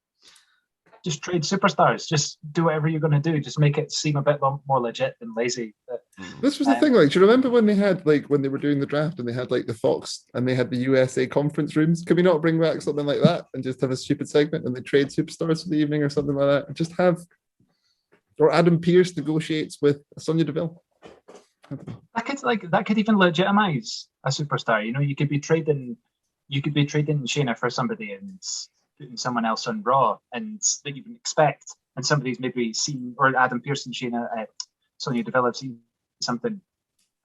Just trade superstars. Just do whatever you're going to do. Just make it seem a bit more legit than lazy. But, this was the thing. Like, do you remember when they had when they were doing the draft and they had the Fox and they had the USA conference rooms? Can we not bring back something like that and just have a stupid segment and they trade superstars for the evening or something like that? Just have, or Adam Pearce negotiates with Sonya Deville. That could even legitimize a superstar. You know, you could be trading Shayna for somebody and putting someone else on Raw, and that you can expect, and somebody's maybe seen, or Adam Pearce and Shayna, Sonya Deville have seen something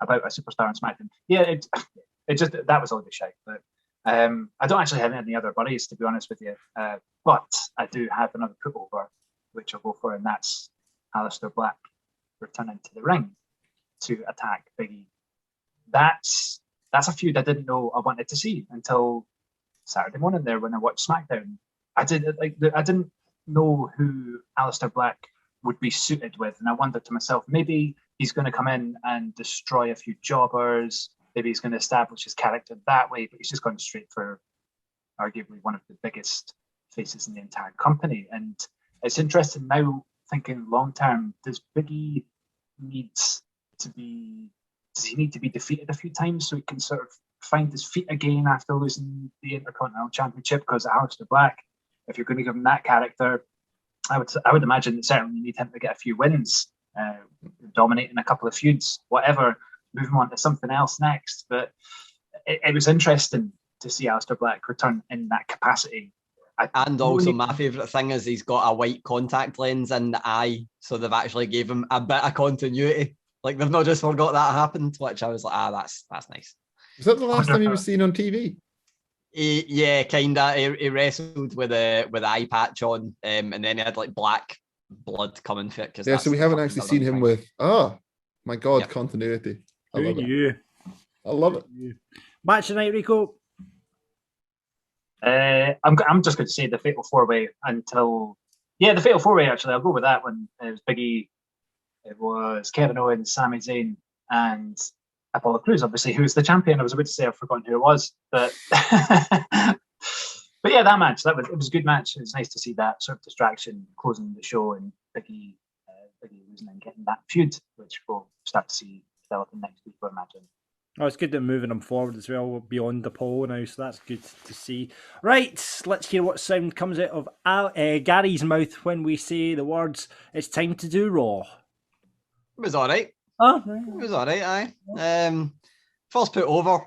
about a superstar on SmackDown. Yeah, it just, that was all the shite. But I don't actually have any other buddies, to be honest with you. But I do have another put-over, which I'll go for, and that's Aleister Black returning to the ring to attack Big E. That's a feud I didn't know I wanted to see until Saturday morning there when I watched SmackDown. I didn't know who Aleister Black would be suited with, and I wondered to myself, maybe he's going to come in and destroy a few jobbers, maybe he's going to establish his character that way, but he's just gone straight for arguably one of the biggest faces in the entire company. And it's interesting now, thinking long term, does Big E does he need to be defeated a few times so he can sort of find his feet again after losing the Intercontinental Championship? Because Aleister Black, if you're going to give him that character, I would imagine that certainly you need him to get a few wins, dominating a couple of feuds, whatever, move him on to something else next. But it was interesting to see Aleister Black return in that capacity. And also, my favourite thing is he's got a white contact lens in the eye, so they've actually gave him a bit of continuity. Like, they've not just forgot that happened, which I was like, that's nice. Was that the last time he was seen on TV? Yeah, kinda. He wrestled with an eye patch on, and then he had black blood coming for it. Yeah, so we haven't actually seen him with. Oh my God, yep. Continuity. I love it. I love it. Match tonight, Rico. I'm just going to say the Fatal 4-Way until the Fatal 4-Way. Actually, I'll go with that one. It was Big E. It was Kevin Owens, Sami Zayn, and Apollo Crews, obviously, who was the champion. I was about to say I've forgotten who it was, but but yeah, that match, it was a good match. It was nice to see that sort of distraction closing the show and Big E losing and getting that feud, which we'll start to see developing next week, I imagine. Oh, it's good that moving them forward as well beyond Apollo now, so that's good to see. Right, let's hear what sound comes out of Gary's mouth when we say the words, "It's time to do Raw." It was all right. Oh, it was all right, aye. First put over,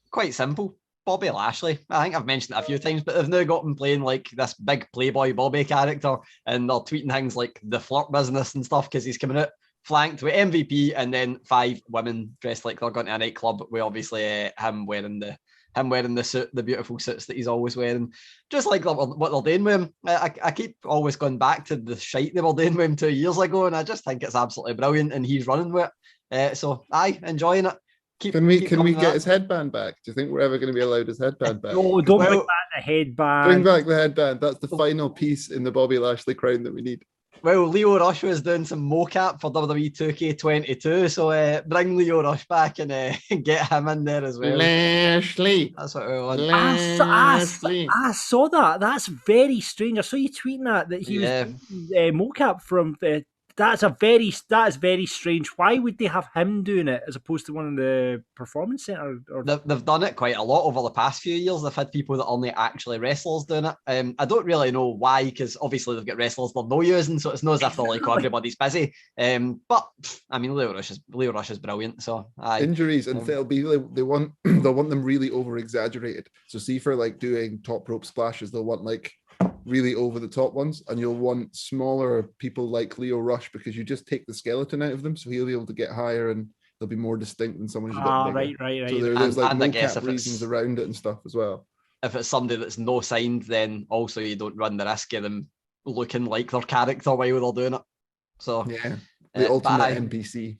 quite simple. Bobby Lashley. I think I've mentioned it a few times, but they've now got him playing like this big Playboy Bobby character, and they're tweeting things like the flirt business and stuff because he's coming out flanked with MVP and then 5 women dressed like they're going to a nightclub with obviously him wearing the suit, the beautiful suits that he's always wearing, just like what they're doing with him. I keep always going back to the shite they were doing with him 2 years ago, and I just think it's absolutely brilliant, and he's running with it. So enjoying it. Can we get his headband back? Do you think we're ever going to be allowed his headband back? Oh, don't bring back the headband. Bring back the headband. That's the final piece in the Bobby Lashley crown that we need. Well, Leo Rush was doing some mocap for WWE 2K22, so bring Leo Rush back and get him in there as well. Lashley. That's what we want. I saw that. That's very strange. I saw you tweeting that he was mocap from the. That is very strange. Why would they have him doing it as opposed to one in the performance center? They've done it quite a lot over the past few years. They've had people that are only actually wrestlers doing it. I don't really know why, because obviously they've got wrestlers they're no using, so it's not as if they're like, oh, everybody's busy. But I mean, Leo Rush is brilliant. So injuries, and they'll want them really over exaggerated. So see, for like doing top rope splashes, they'll want like really over the top ones, and you'll want smaller people like Leo Rush because you just take the skeleton out of them, so he'll be able to get higher and they'll be more distinct than someone who's a bit bigger. Right. So there's like mocap reasons around it and stuff as well. If it's somebody that's no signed, then also you don't run the risk of them looking like their character while they're doing it. So yeah, the ultimate NPC.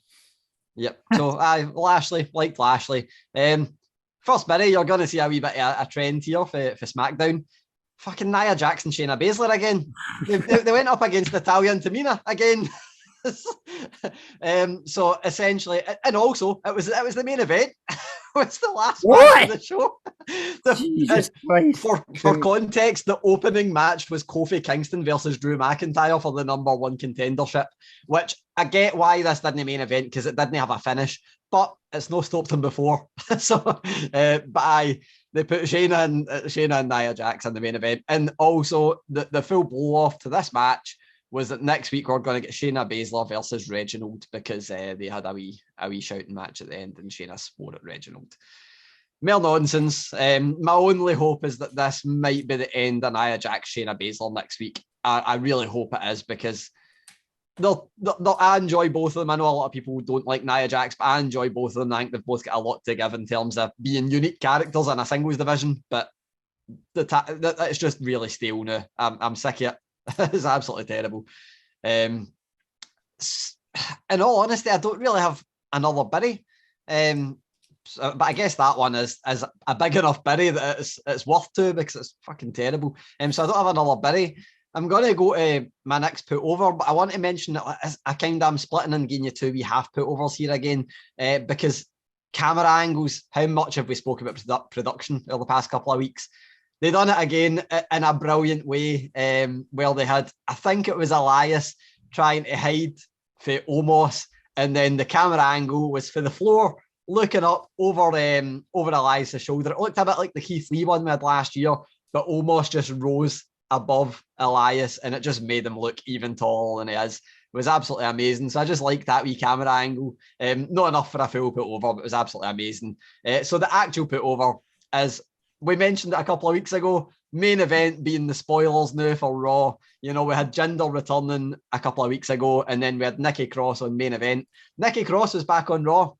Yep. So Lashley, liked Lashley. First minute, you're going to see a wee bit of a trend here for SmackDown. Fucking Nia Jax and Shayna Baszler again. They went up against Natalya and Tamina again. So essentially, and also it was the main event. It's the last match of the show. For context, the opening match was Kofi Kingston versus Drew McIntyre for the #1 contendership, which I get why this didn't main event because it didn't have a finish, but it's no stopped them before. So, they put Shayna and Nia Jax in the main event, and also the full blow off to this match was that next week we're going to get Shayna Baszler versus Reginald because they had a wee shouting match at the end and Shayna swore at Reginald. Mere nonsense. My only hope is that this might be the end of Nia Jax, Shayna Baszler next week. I really hope it is because I enjoy both of them. I know a lot of people don't like Nia Jax, but I enjoy both of them. I think they've both got a lot to give in terms of being unique characters in a singles division, but it's just really stale now. I'm sick of it. It's absolutely terrible. In all honesty, I don't really have another biddy. But I guess that one is a big enough biddy that it's worth to because it's fucking terrible. So I don't have another biddy. I'm going to go to my next put over, but I want to mention that I'm splitting and giving you 2 wee half put overs here again because camera angles, how much have we spoken about production over the past couple of weeks? They done it again in a brilliant way where they had, I think it was Elias trying to hide for Omos, and then the camera angle was for the floor looking up over Elias' shoulder. It looked a bit like the Keith Lee one we had last year, but Omos just rose above Elias and it just made him look even taller than he is. It was absolutely amazing. So I just like that wee camera angle. Not enough for a full put over, but it was absolutely amazing. So the actual put over is, we mentioned it a couple of weeks ago, main event being the spoilers now for Raw. You know, we had Jinder returning a couple of weeks ago, and then we had Nikki Cross on main event. Nikki Cross was back on Raw.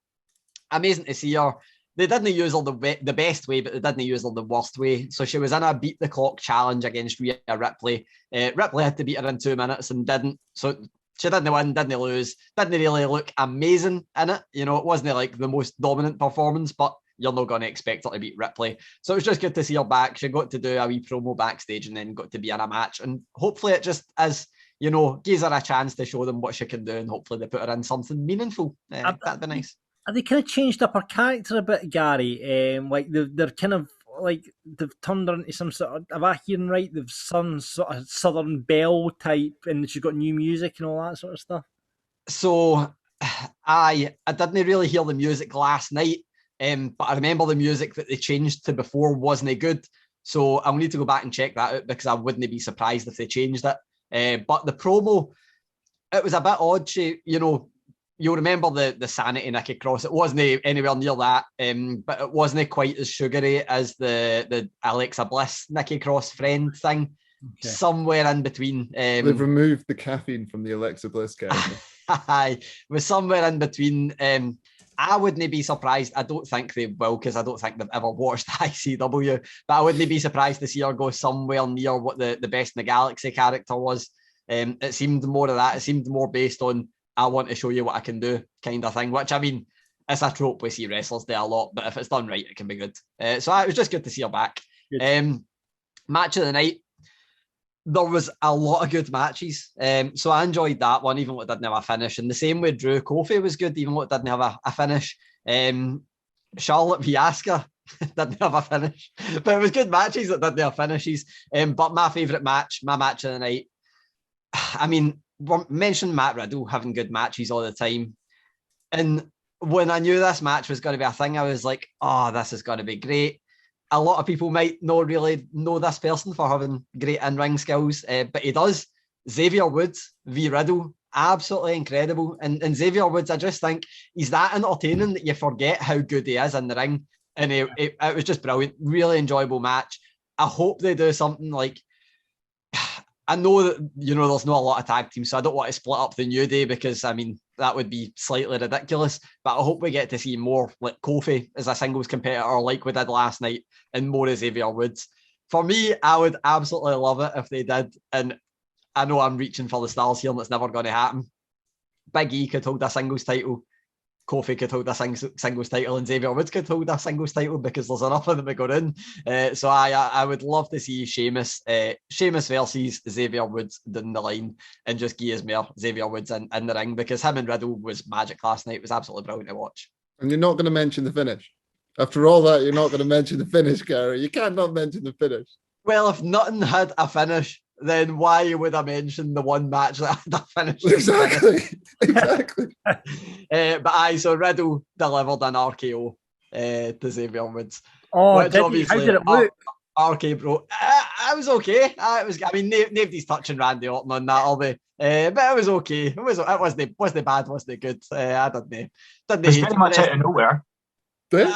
Amazing to see her. They didn't use her the best way, but they didn't use her the worst way. So she was in a beat the clock challenge against Rhea Ripley. Ripley had to beat her in 2 minutes and didn't. So she didn't win, didn't lose, didn't really look amazing in it. You know, it wasn't like the most dominant performance, but you're not going to expect her to beat Ripley. So it was just good to see her back. She got to do a wee promo backstage and then got to be in a match. And hopefully it just, as you know, gives her a chance to show them what she can do. And hopefully they put her in something meaningful. That'd be nice. They kind of changed up her character a bit, Gary. Like they're kind of like they've turned her into some sort of, am I hearing right? They've some sort of Southern Belle type, and she's got new music and all that sort of stuff. So I didn't really hear the music last night. But I remember the music that they changed to before wasn't good. So I'll need to go back and check that out because I wouldn't be surprised if they changed it. But the promo, it was a bit odd. She, you know, you'll remember the Sanity Nikki Cross. It wasn't anywhere near that, but it wasn't quite as sugary as the Alexa Bliss Nikki Cross friend thing. Okay. Somewhere in between. They've removed the caffeine from the Alexa Bliss character. It was somewhere in between. I wouldn't be surprised. I don't think they will, because I don't think they've ever watched ICW, but I wouldn't be surprised to see her go somewhere near what the Best in the Galaxy character was. It seemed more of that. It seemed more based on, I want to show you what I can do kind of thing, which, I mean, it's a trope we see wrestlers do a lot, but if it's done right, it can be good. So it was just good to see her back. Match of the night. There was a lot of good matches. So I enjoyed that one, even though it didn't have a finish. And the same with Drew. Kofi was good, even though it didn't have a finish. Charlotte v. Asuka didn't have a finish. But it was good matches that didn't have finishes. But my favourite match, my match of the night, I mean, we mentioned Matt Riddle having good matches all the time. And when I knew this match was going to be a thing, I was like, oh, this is going to be great. A lot of people might not really know this person for having great in-ring skills, but he does. Xavier Woods v. Riddle, absolutely incredible. And Xavier Woods, I just think he's that entertaining that you forget how good he is in the ring. And it was just brilliant. Really enjoyable match. I hope they do something like, I know that, there's not a lot of tag teams, so I don't want to split up the New Day, because, I mean, that would be slightly ridiculous. But I hope we get to see more like Kofi as a singles competitor like we did last night, and more of Xavier Woods. For me, I would absolutely love it if they did. And I know I'm reaching for the stars here and it's never going to happen. Big E could hold a singles title. Kofi could hold a singles title, and Xavier Woods could hold a singles title, because there's enough of them that go in. So I would love to see Sheamus versus Xavier Woods down the line, and just give us more Xavier Woods in the ring, because him and Riddle was magic last night. It was absolutely brilliant to watch. And you're not going to mention the finish. After all that, you're not going to mention the finish, Gary. You can't not mention the finish. Well, if nothing had a finish, then why would I mention the one match that had a finish? Exactly. So Riddle delivered an RKO to Xavier Woods. Oh, how did it look? RK bro. I was okay. Nobody's touching Randy Orton on that, are they? But it was okay. It wasn't bad, wasn't good. I didn't hate it. Pretty much out of nowhere. It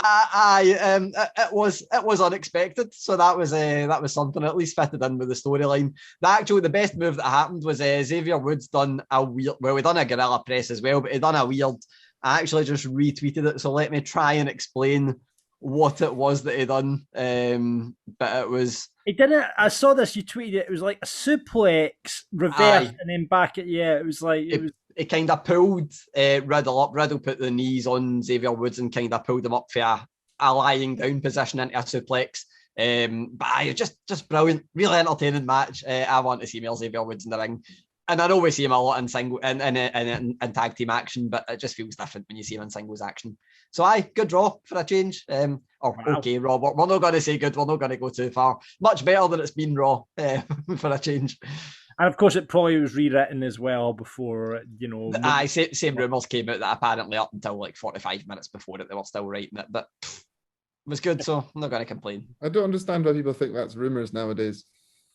was unexpected, so that was something. At least fitted in with the storyline. The best move that happened was Xavier Woods done a weird. Well, we done a gorilla press as well, but he done a weird. I actually just retweeted it, so let me try and explain what it was that he done. But it was. He didn't. I saw this. You tweeted it. It was like a suplex, reverse, and then back at It was like it was. It kind of pulled Riddle up. Riddle put the knees on Xavier Woods and kind of pulled him up for a lying down position into a suplex. But just brilliant, really entertaining match. I want to see more Xavier Woods in the ring, and I know we see him a lot in single in tag team action, but it just feels different when you see him in singles action. So good draw for a change. Okay, Robert, we're not going to say good. We're not going to go too far. Much better than it's been Raw for a change. And of course, it probably was rewritten as well before, Same rumours came out that apparently up until like 45 minutes before it, they were still writing it, but it was good, so I'm not going to complain. I don't understand why people think that's rumours nowadays.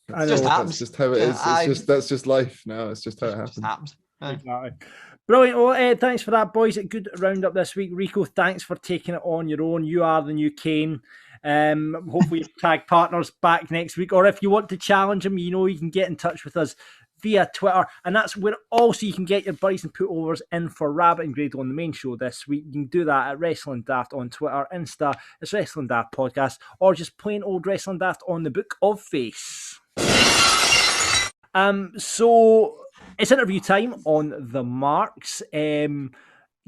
It just happens. That's just how it is. That's just life now. It's just how it happens. Exactly. Brilliant. Well, thanks for that, boys. A good roundup this week. Rico, thanks for taking it on your own. You are the new Kane. Hopefully tag partners back next week, or if you want to challenge him, you can get in touch with us via Twitter, and that's where also you can get your buddies and put-overs in for Rabbit and Grado on the main show this week. You can do that at Wrestling Daft on Twitter, Insta, it's Wrestling Daft Podcast, or just plain old Wrestling Daft on the Book of Face. So it's interview time on the marks.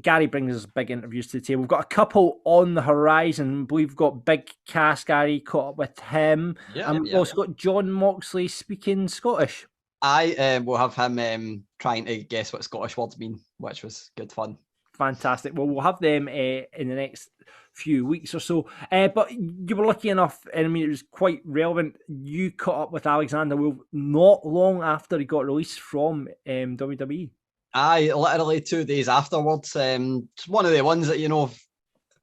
Gary brings us big interviews to the table. We've got a couple on the horizon. We've got Big Cass, Gary, caught up with him. We've also got John Moxley speaking Scottish. I will have him trying to guess what Scottish words mean, which was good fun. Fantastic. Well, we'll have them in the next few weeks or so. But you were lucky enough, and it was quite relevant. You caught up with Alexander Wolfe not long after he got released from WWE. Literally 2 days afterwards. It's one of the ones that,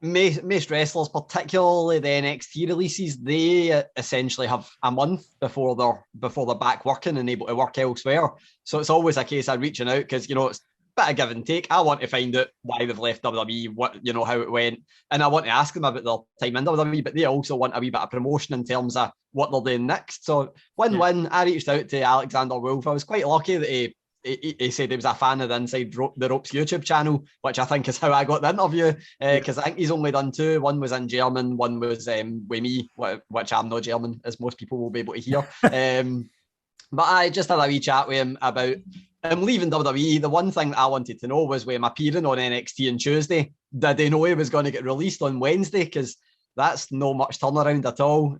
most wrestlers, particularly the NXT releases, they essentially have a month before they're back working and able to work elsewhere. So it's always a case of reaching out because, it's bit of give and take. I want to find out why they've left WWE, what, you know, how it went, and I want to ask them about their time in WWE, but they also want a wee bit of promotion in terms of what they're doing next. So win-win. I reached out to Alexander Wolfe. I was quite lucky that he said he was a fan of the Inside the Ropes YouTube channel, which I think is how I got the interview, because I think he's only done 2. One was in German, one was with me, which I'm not German, as most people will be able to hear. But I just had a wee chat with him about him leaving WWE. The one thing that I wanted to know was, with him appearing on NXT on Tuesday, did they know he was going to get released on Wednesday? Because that's no much turnaround at all.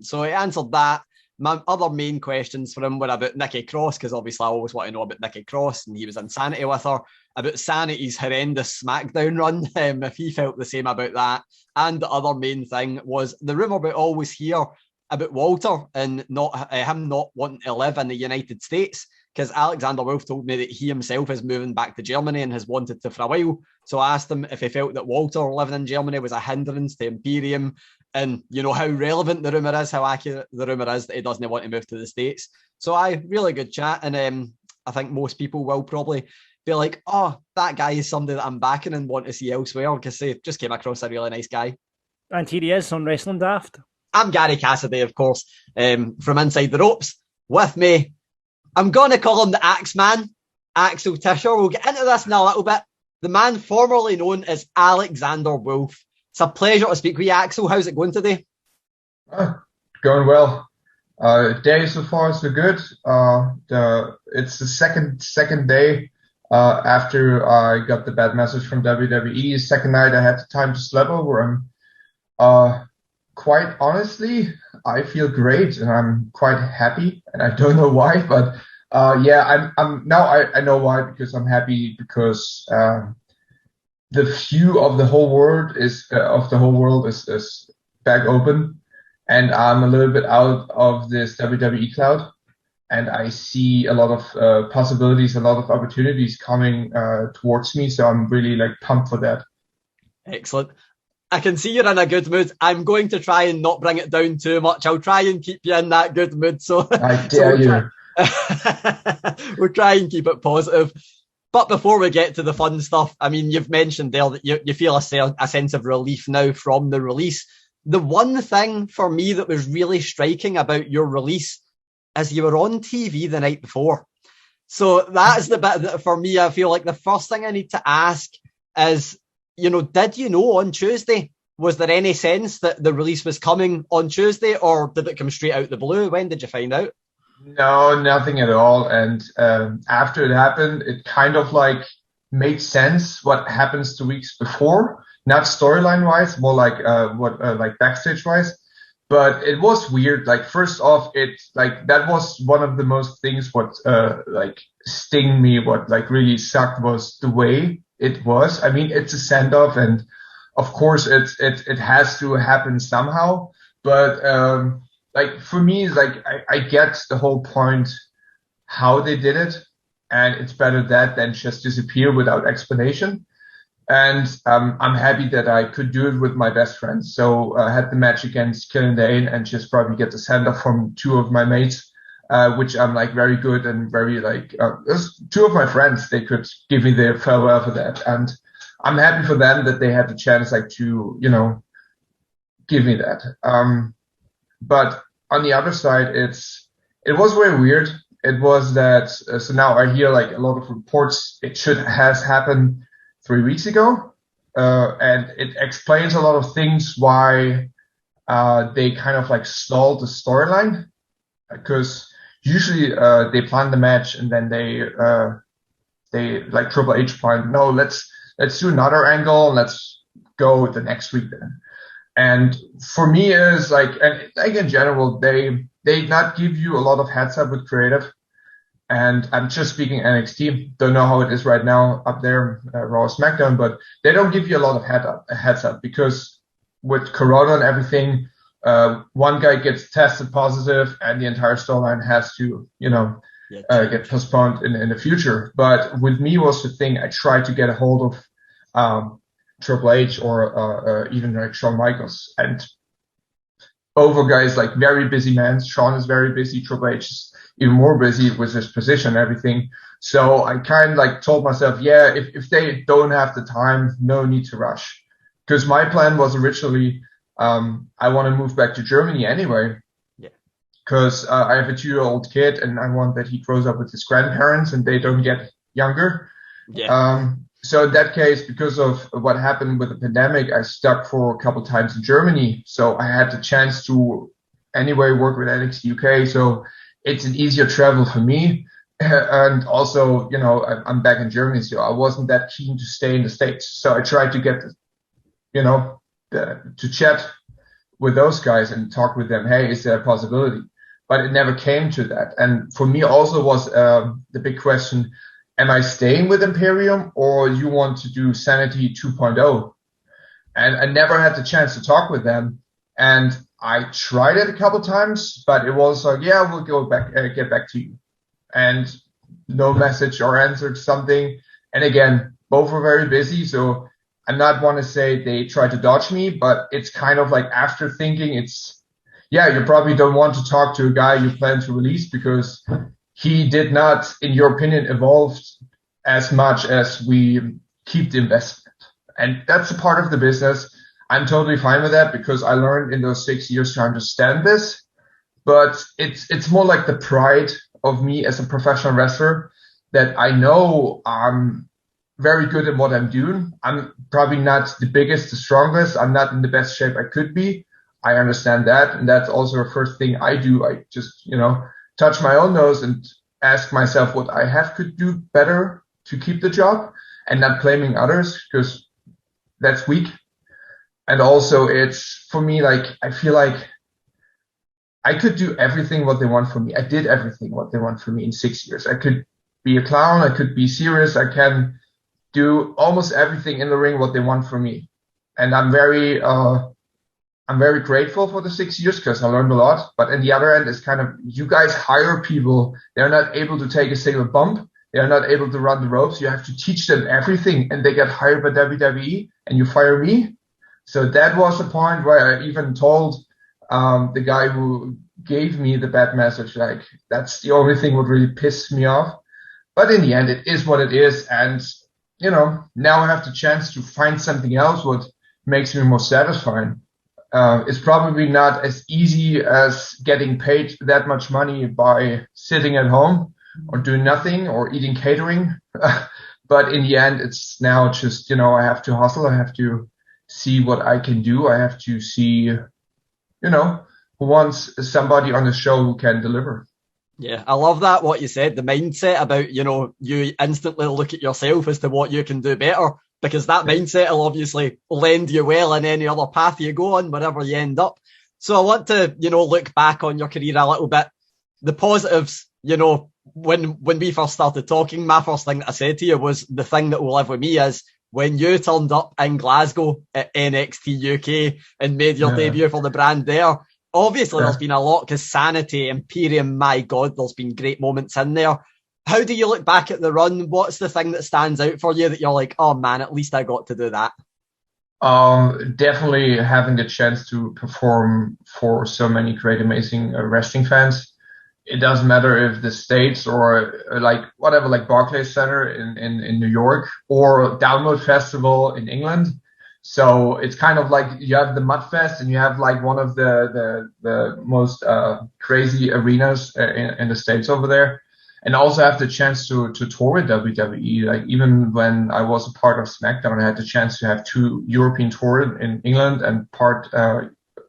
So he answered that. My other main questions for him were about Nikki Cross, because obviously I always want to know about Nikki Cross, and he was in Sanity with her, about Sanity's horrendous SmackDown run, if he felt the same about that. And the other main thing was the rumour we always hear about Walter and him not wanting to live in the United States, because Alexander Wolfe told me that he himself is moving back to Germany and has wanted to for a while. So I asked him if he felt that Walter living in Germany was a hindrance to Imperium, and, you know, how relevant the rumour is, how accurate the rumour is that he doesn't want to move to the States. So really good chat, and I think most people will probably be like, oh, that guy is somebody that I'm backing and want to see elsewhere, because he just came across a really nice guy. And here he is on Wrestling Daft. I'm Gary Cassidy, of course, from Inside the Ropes. With me, I'm going to call him the Axeman, Axel Tischer. We'll get into this in a little bit. The man formerly known as Alexander Wolfe. It's a pleasure to speak with you, Axel. How's it going today? Going well. Day so far so good. It's the second day after I got the bad message from WWE. Second night I had the time to sleep over. I'm quite honestly, I feel great and I'm quite happy, and I don't know why, but I'm now I know why, because I'm happy because the view of the whole world is back open, and I'm a little bit out of this WWE cloud, and I see a lot of possibilities, a lot of opportunities coming towards me. So I'm really pumped for that. Excellent. I can see you're in a good mood. I'm going to try and not bring it down too much. I'll try and keep you in that good mood. So I dare you. We'll try and keep it positive. But before we get to the fun stuff, I mean, you've mentioned there that you feel a sense of relief now from the release. The one thing for me that was really striking about your release is you were on TV the night before. So that is the bit that, for me, I feel like the first thing I need to ask is, did you know on Tuesday? Was there any sense that the release was coming on Tuesday, or did it come straight out the blue? When did you find out? No, nothing at all. And after it happened, it kind of made sense what happens 2 weeks before, not storyline wise, more like backstage wise. But it was weird. First off, that was one of the most things what sting me, what really sucked, was the way it was. I mean, it's a send off, and of course it has to happen somehow. But for me, I get the whole point how they did it, and it's better that than just disappear without explanation. And I'm happy that I could do it with my best friends. So I had the match against Killian Dane and just probably get the send off from 2 of my mates, which I'm very good and very there's 2 of my friends. They could give me their farewell for that, and I'm happy for them that they had the chance to give me that. But on the other side, it was very weird. It was that, so now I hear a lot of reports. It has happened 3 weeks ago. And it explains a lot of things why, they kind of stalled the storyline, because usually, they plan the match and then they Triple H plan, no, let's do another angle and let's go the next week then. And for me, is in general, they not give you a lot of heads up with creative. And I'm just speaking NXT. Don't know how it is right now up there, Raw, SmackDown, but they don't give you a lot of heads up, because with Corona and everything, one guy gets tested positive and the entire storyline has to, get postponed in the future. But with me was the thing, I tried to get a hold of Triple H or even Shawn Michaels, and both guys like very busy men. Sean is very busy. Triple H is even more busy with his position and everything. So I kind of like told myself, yeah, if they don't have the time, no need to rush. Because my plan was originally, I want to move back to Germany anyway. Because I have a 2-year-old kid and I want that he grows up with his grandparents and they don't get younger. So in that case, because of what happened with the pandemic, I stuck for a couple times in Germany. So I had the chance to anyway work with LXI UK. So it's an easier travel for me. And also, you know, I'm back in Germany, so I wasn't that keen to stay in the States. So I tried to get, you know, to chat with those guys and talk with them. Hey, is there a possibility? But it never came to that. And for me also was the big question, am I staying with Imperium or you want to do Sanity 2.0? And I never had the chance to talk with them. And I tried it a couple times, but it was like, yeah, we'll go back, get back to you. And no message or answered something. And again, both were very busy. So I'm not want to say they tried to dodge me, but it's kind of like after thinking it's, yeah, you probably don't want to talk to a guy you plan to release because he did not, in your opinion, evolve as much as we keep the investment. And that's a part of the business. I'm totally fine with that because I learned in those 6 years to understand this. But it's more like the pride of me as a professional wrestler that I know I'm very good at what I'm doing. I'm probably not the biggest, the strongest. I'm not in the best shape I could be. I understand that. And that's also the first thing I do. I just, you know, touch my own nose and ask myself what I have could do better to keep the job and not blaming others because that's weak. And also it's for me, like, I feel like I could do everything what they want from me. I did everything what they want from me in 6 years. I could be a clown. I could be serious. I can do almost everything in the ring what they want from me. And I'm very grateful for the 6 years because I learned a lot. But on the other end, it's kind of, you guys hire people. They're not able to take a single bump. They're not able to run the ropes. You have to teach them everything. And they get hired by WWE and you fire me. So that was the point where I even told the guy who gave me the bad message, like, that's the only thing what really pissed me off. But in the end, it is what it is. And, you know, now I have the chance to find something else what makes me more satisfying. It's probably not as easy as getting paid that much money by sitting at home or doing nothing or eating catering. But in the end, it's now just, you know, I have to hustle. I have to see what I can do. I have to see, you know, who wants somebody on the show who can deliver. Yeah, I love that, what you said, the mindset about, you know, you instantly look at yourself as to what you can do better, because that mindset will obviously lend you well in any other path you go on, wherever you end up. So I want to, you know, look back on your career a little bit. The positives, you know, when we first started talking, my first thing that I said to you was the thing that will live with me is when you turned up in Glasgow at NXT UK and made your debut for the brand there. Obviously, there's been a lot because Sanity, Imperium, my God, there's been great moments in there. How do you look back at the run? What's the thing that stands out for you that you're like, oh man, at least I got to do that? Definitely having the chance to perform for so many great, amazing wrestling fans. It doesn't matter if the States or like whatever, like Barclays Center in New York or Download Festival in England. So it's kind of like you have the Mudfest and you have like one of the most crazy arenas in the States over there. And also have the chance to tour with WWE. Like even when I was a part of SmackDown, I had the chance to have 2 European tours in England and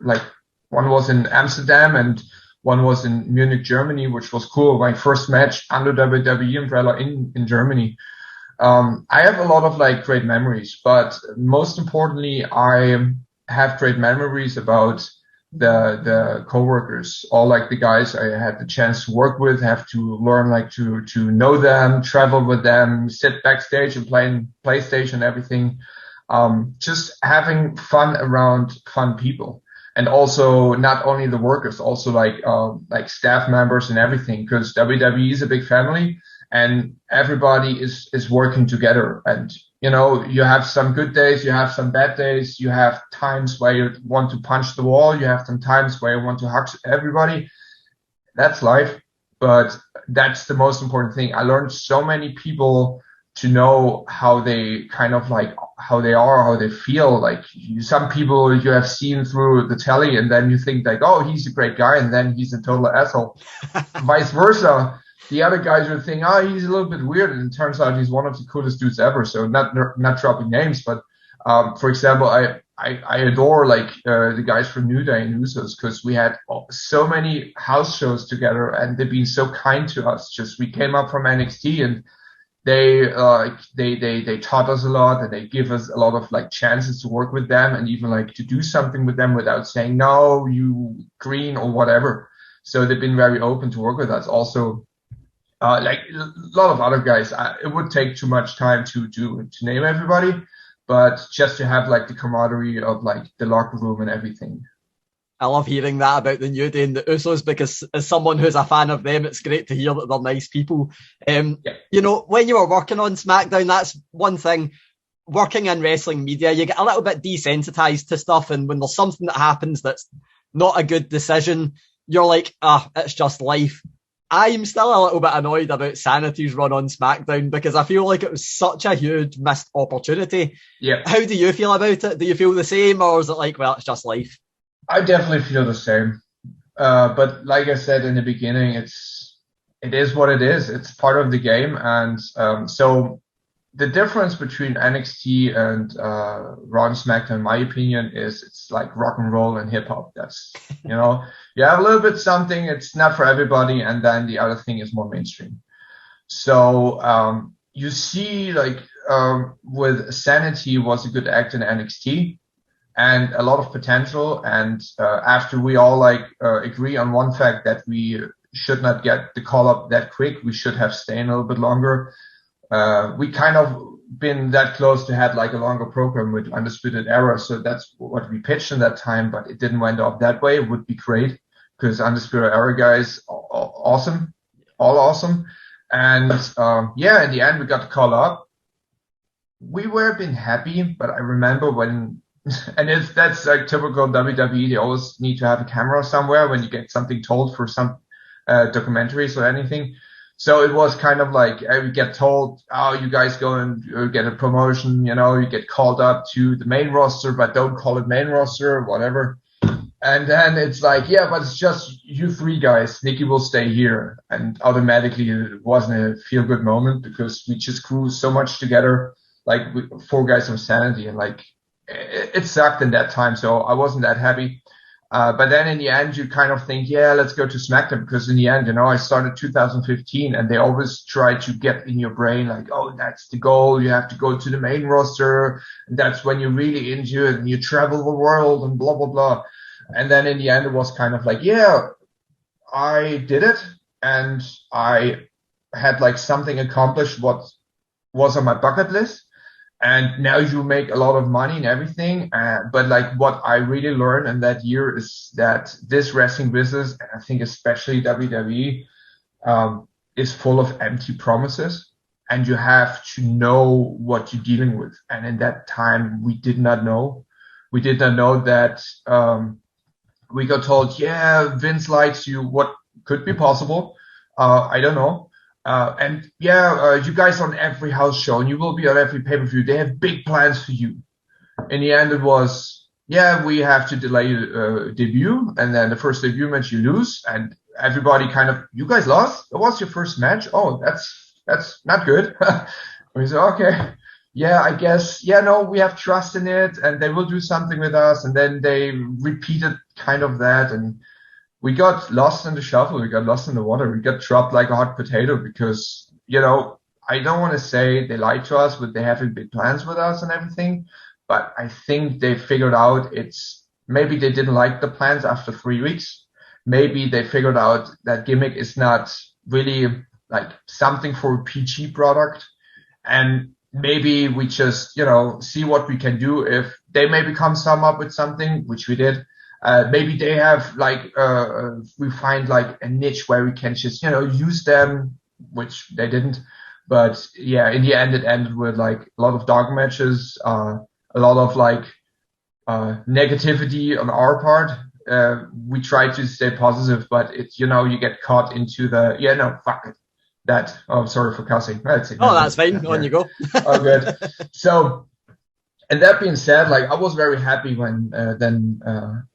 like one was in Amsterdam and one was in Munich, Germany, which was cool. My first match under WWE umbrella in Germany. I have a lot of like great memories, but most importantly, I have great memories about the coworkers, all like the guys I had the chance to work with, have to learn like to know them, travel with them, sit backstage and play PlayStation and everything. Just having fun around fun people. And also not only the workers, also like staff members and everything, because WWE is a big family. and everybody is working together. And you have some good days, you have some bad days, you have times where you want to punch the wall, you have some times where you want to hug everybody. That's life, but that's the most important thing. I learned so many people to know how they kind of like how they are, how they feel. Like some people you have seen through the telly, and then you think like, oh, he's a great guy, and then he's a total asshole. Vice versa. The other guys would think, oh, he's a little bit weird, and it turns out he's one of the coolest dudes ever. So not dropping names, but for example, I adore like the guys from New Day and Usos, because we had so many house shows together, and they've been so kind to us. Just we came up from NXT, and they taught us a lot, and they give us a lot of like chances to work with them, and even like to do something with them without saying no, you green or whatever. So they've been very open to work with us. Also, like a lot of other guys, it would take too much time to name everybody, but just to have like the camaraderie of like the locker room and everything. I love hearing that about the New Day and the Usos, because as someone who's a fan of them, it's great to hear that they're nice people. When you were working on SmackDown, that's one thing. Working in wrestling media, you get a little bit desensitized to stuff, and when there's something that happens that's not a good decision, you're like, it's just life. I'm still a little bit annoyed about Sanity's run on SmackDown, because I feel like it was such a huge missed opportunity. Yeah. How do you feel about it? Do you feel the same, or is it like, well, it's just life? I definitely feel the same. But like I said in the beginning, it is what it is. It's part of the game. And so the difference between NXT and Raw and SmackDown, in my opinion, is it's like rock and roll and hip hop. That's, you have a little bit something. It's not for everybody. And then the other thing is more mainstream. So you see like with Sanity was a good act in NXT. And a lot of potential. And after we all like agree on one fact that we should not get the call up that quick, we should have stayed a little bit longer. We kind of been that close to have like a longer program with Undisputed Era. So that's what we pitched in that time, but it didn't wind up that way. It would be great, because Undisputed Era guys, awesome, all awesome. And in the end, we got the call up. We were been happy, but I remember when, and that's like typical WWE. They always need to have a camera somewhere when you get something told for some documentaries or anything. So it was kind of like we get told, oh, you guys go and get a promotion, you get called up to the main roster, but don't call it main roster, whatever. And then it's like, yeah, but it's just you three guys. Nikki will stay here. And automatically it wasn't a feel-good moment, because we just grew so much together, like four guys from Sanity, and like, it sucked in that time, so I wasn't that happy. But then in the end, you kind of think, yeah, let's go to SmackDown, because in the end, I started 2015, and they always try to get in your brain like, oh, that's the goal. You have to go to the main roster, and that's when you're really into it, and you travel the world and blah, blah, blah. And then in the end, it was kind of like, yeah, I did it, and I had like something accomplished what was on my bucket list. And now you make a lot of money and everything. But like what I really learned in that year is that this wrestling business, and I think especially WWE, is full of empty promises. And you have to know what you're dealing with. And in that time, we did not know. We did not know that we got told, yeah, Vince likes you. What could be possible? I don't know. You guys on every house show, and you will be on every pay-per-view. They have big plans for you. In the end, it was, yeah, we have to delay your debut, and then the first debut match you lose, and everybody kind of, you guys lost? That was your first match? Oh, that's not good. We said, okay, yeah, I guess, yeah, no, we have trust in it, and they will do something with us, and then they repeated kind of that, and we got lost in the shuffle. We got lost in the water. We got dropped like a hot potato because, I don't want to say they lied to us, but they having big plans with us and everything. But I think they figured out maybe they didn't like the plans after 3 weeks. Maybe they figured out that gimmick is not really like something for a PG product. And maybe we just, see what we can do if they maybe come up with something, which we did. Maybe they have we find like a niche where we can just, use them which they didn't. But yeah, in the end, it ended with like a lot of dog matches, a lot of like negativity on our part. We try to stay positive, but it's, you know, you get caught into the, fuck it. That, oh, sorry for cussing. That's fine. Yeah. On you go. Oh, good. So, and that being said, like I was very happy when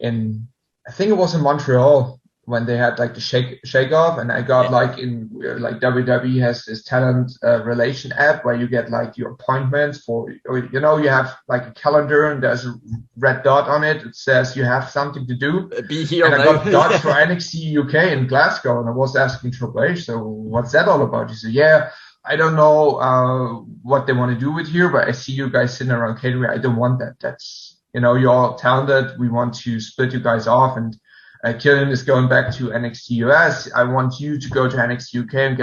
in, I think it was in Montreal, when they had like the shake off, and I got like in like WWE has this talent relation app where you get like your appointments for, you know, you have like a calendar and there's a red dot on it. It says you have something to do. Be here and now. I got dots for NXT UK in Glasgow, and I was asking Triple H, so what's that all about? He said, yeah, I don't know what they want to do with here, but I see you guys sitting around catering. I don't want that. That's, you know, you're all talented. We want to split you guys off, and Killian is going back to NXT US. I want you to go to NXT UK and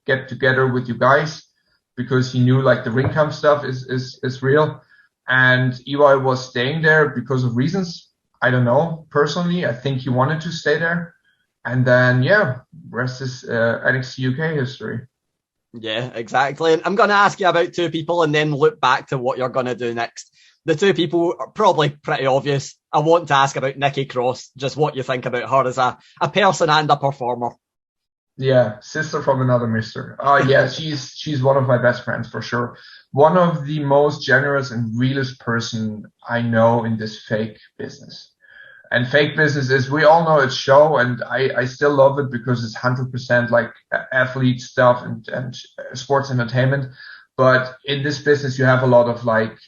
get together with you guys, because he knew like the ring camp stuff is real. And Eli was staying there because of reasons I don't know personally. I think he wanted to stay there. And then rest is NXT UK history. Yeah, exactly. And I'm going to ask you about two people and then loop back to what you're going to do next. The two people are probably pretty obvious. I want to ask about Nikki Cross, just what you think about her as a person and a performer. Yeah, sister from another mister. Yeah, she's one of my best friends for sure. One of the most generous and realest person I know in this fake business. And fake business is, we all know it's show, and I still love it because it's 100% like athlete stuff and sports entertainment. But in this business, you have a lot of like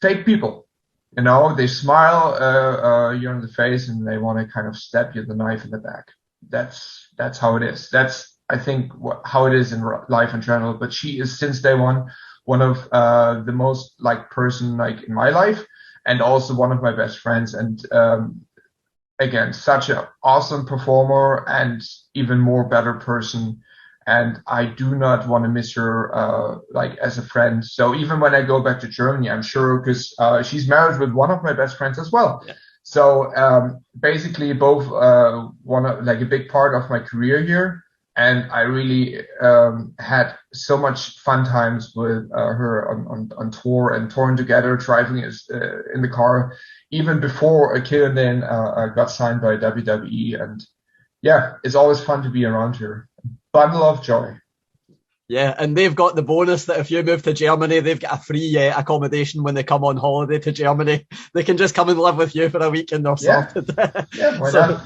fake people. You know, they smile you in the face and they want to kind of stab you the knife in the back. That's how it is. That's, I think, how it is in life in general. But she is, since day one of the most like person like in my life, and also one of my best friends. And again, such an awesome performer and even more better person. And I do not want to miss her like as a friend. So even when I go back to Germany, I'm sure, because she's married with one of my best friends as well. Yeah. So basically both like a big part of my career here. And I really had so much fun times with her on tour and touring together, driving in the car, even before Killian then got signed by WWE. And yeah, it's always fun to be around her. Bundle of joy. Yeah, and they've got the bonus that if you move to Germany, they've got a free accommodation when they come on holiday to Germany. They can just come and live with you for a week and they're sorted. Yeah, why not?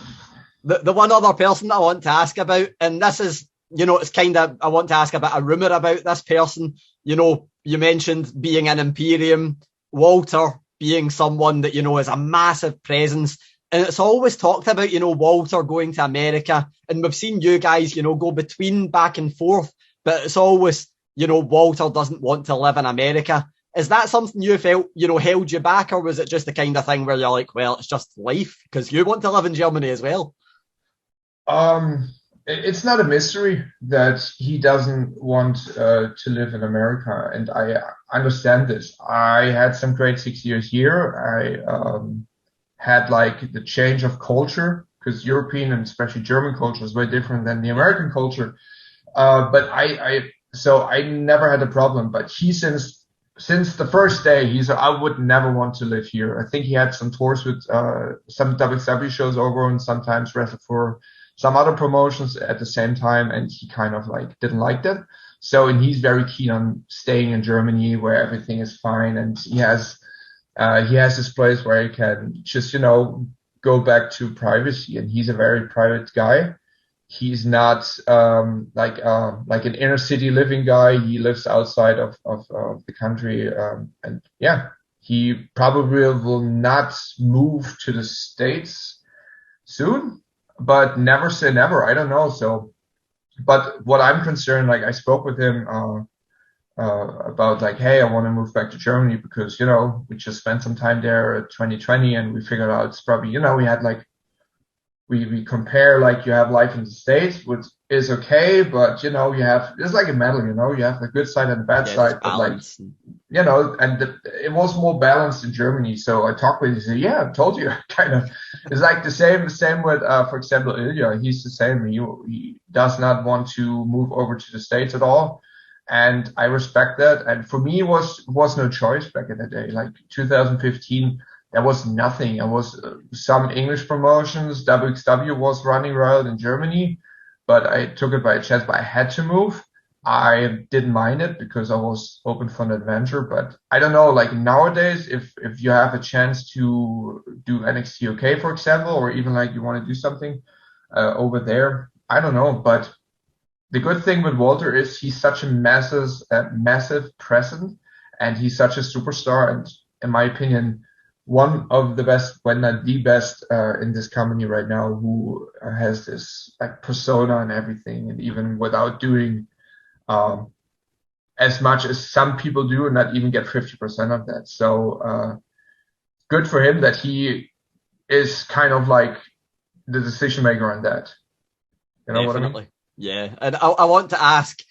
The one other person I want to ask about, and this is, you know, it's kind of, I want to ask about a rumour about this person. You know, you mentioned being in Imperium, Walter being someone that, you know, is a massive presence. And it's always talked about, you know, Walter going to America. And we've seen you guys, you know, go between back and forth. But it's always, you know, Walter doesn't want to live in America. Is that something you felt, you know, held you back? Or was it just the kind of thing where you're like, well, it's just life because you want to live in Germany as well? It's not a mystery that he doesn't want to live in America. And I understand this. I had some great 6 years here. I had like the change of culture, because European and especially German culture is very different than the American culture. But so I never had a problem. But he, since the first day, he said, I would never want to live here. I think he had some tours with some WWE shows over and sometimes wrestled for some other promotions at the same time. And he kind of like didn't like that. So, and he's very keen on staying in Germany where everything is fine. And he has this place where he can just, you know, go back to privacy. And he's a very private guy. He's not like an inner city living guy. He lives outside of the country. And yeah, he probably will not move to the States soon, but never say never. I don't know. So, but what I'm concerned, like I spoke with him about like, hey, I want to move back to Germany because, you know, we just spent some time there at 2020 and we figured out it's probably, you know, we had like, we compare like you have life in the States, which is okay, but you know, it's like a medal, you know, you have the good side and the bad side, but like, you know, and it was more balanced in Germany. So I talked with him, he said, yeah, I told you, kind of. It's like the same with, for example, Ilya. He's the same. He does not want to move over to the States at all. And I respect that. And for me, was no choice back in the day. Like 2015, there was nothing. There was some English promotions. WXW was running Royal in Germany, but I took it by a chance, but I had to move. I didn't mind it because I was open for an adventure, but I don't know, like nowadays, if you have a chance to do NXT UK, for example, or even like you want to do something over there, I don't know. But the good thing with Walter is he's such a massive presence, and he's such a superstar. And in my opinion, one of the best, when not the best, in this company right now, who has this like persona and everything, and even without doing as much as some people do and not even get 50% of that. So good for him that he is kind of like the decision maker on that. You know what I mean? Yeah. And I want to ask,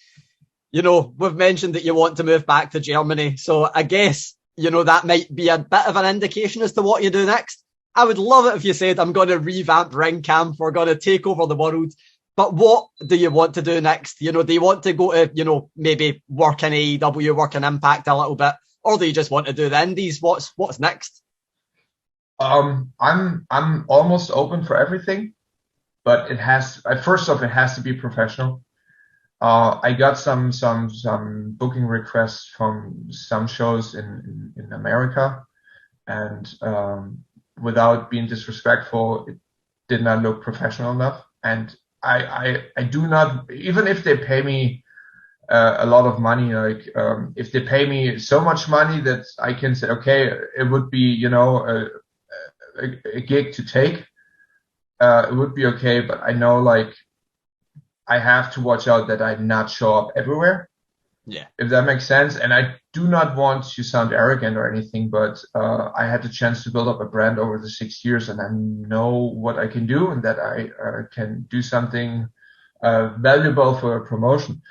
you know, we've mentioned that you want to move back to Germany. So I guess, you know, that might be a bit of an indication as to what you do next. I would love it if you said, I'm going to revamp Ring Camp, we're going to take over the world. But what do you want to do next? You know, do you want to go to, you know, maybe work in AEW, work in Impact a little bit, or do you just want to do the indies? What's next? I'm almost open for everything, but it has to be professional. I got some booking requests from some shows in America, and without being disrespectful, it did not look professional enough. And I do not, even if they pay me a lot of money, like if they pay me so much money that I can say, okay, it would be, you know, a gig to take, it would be okay. But I know, like, I have to watch out that I not show up everywhere. Yeah. If that makes sense. And I do not want to sound arrogant or anything, but I had the chance to build up a brand over the 6 years, and I know what I can do, and that I can do something valuable for a promotion.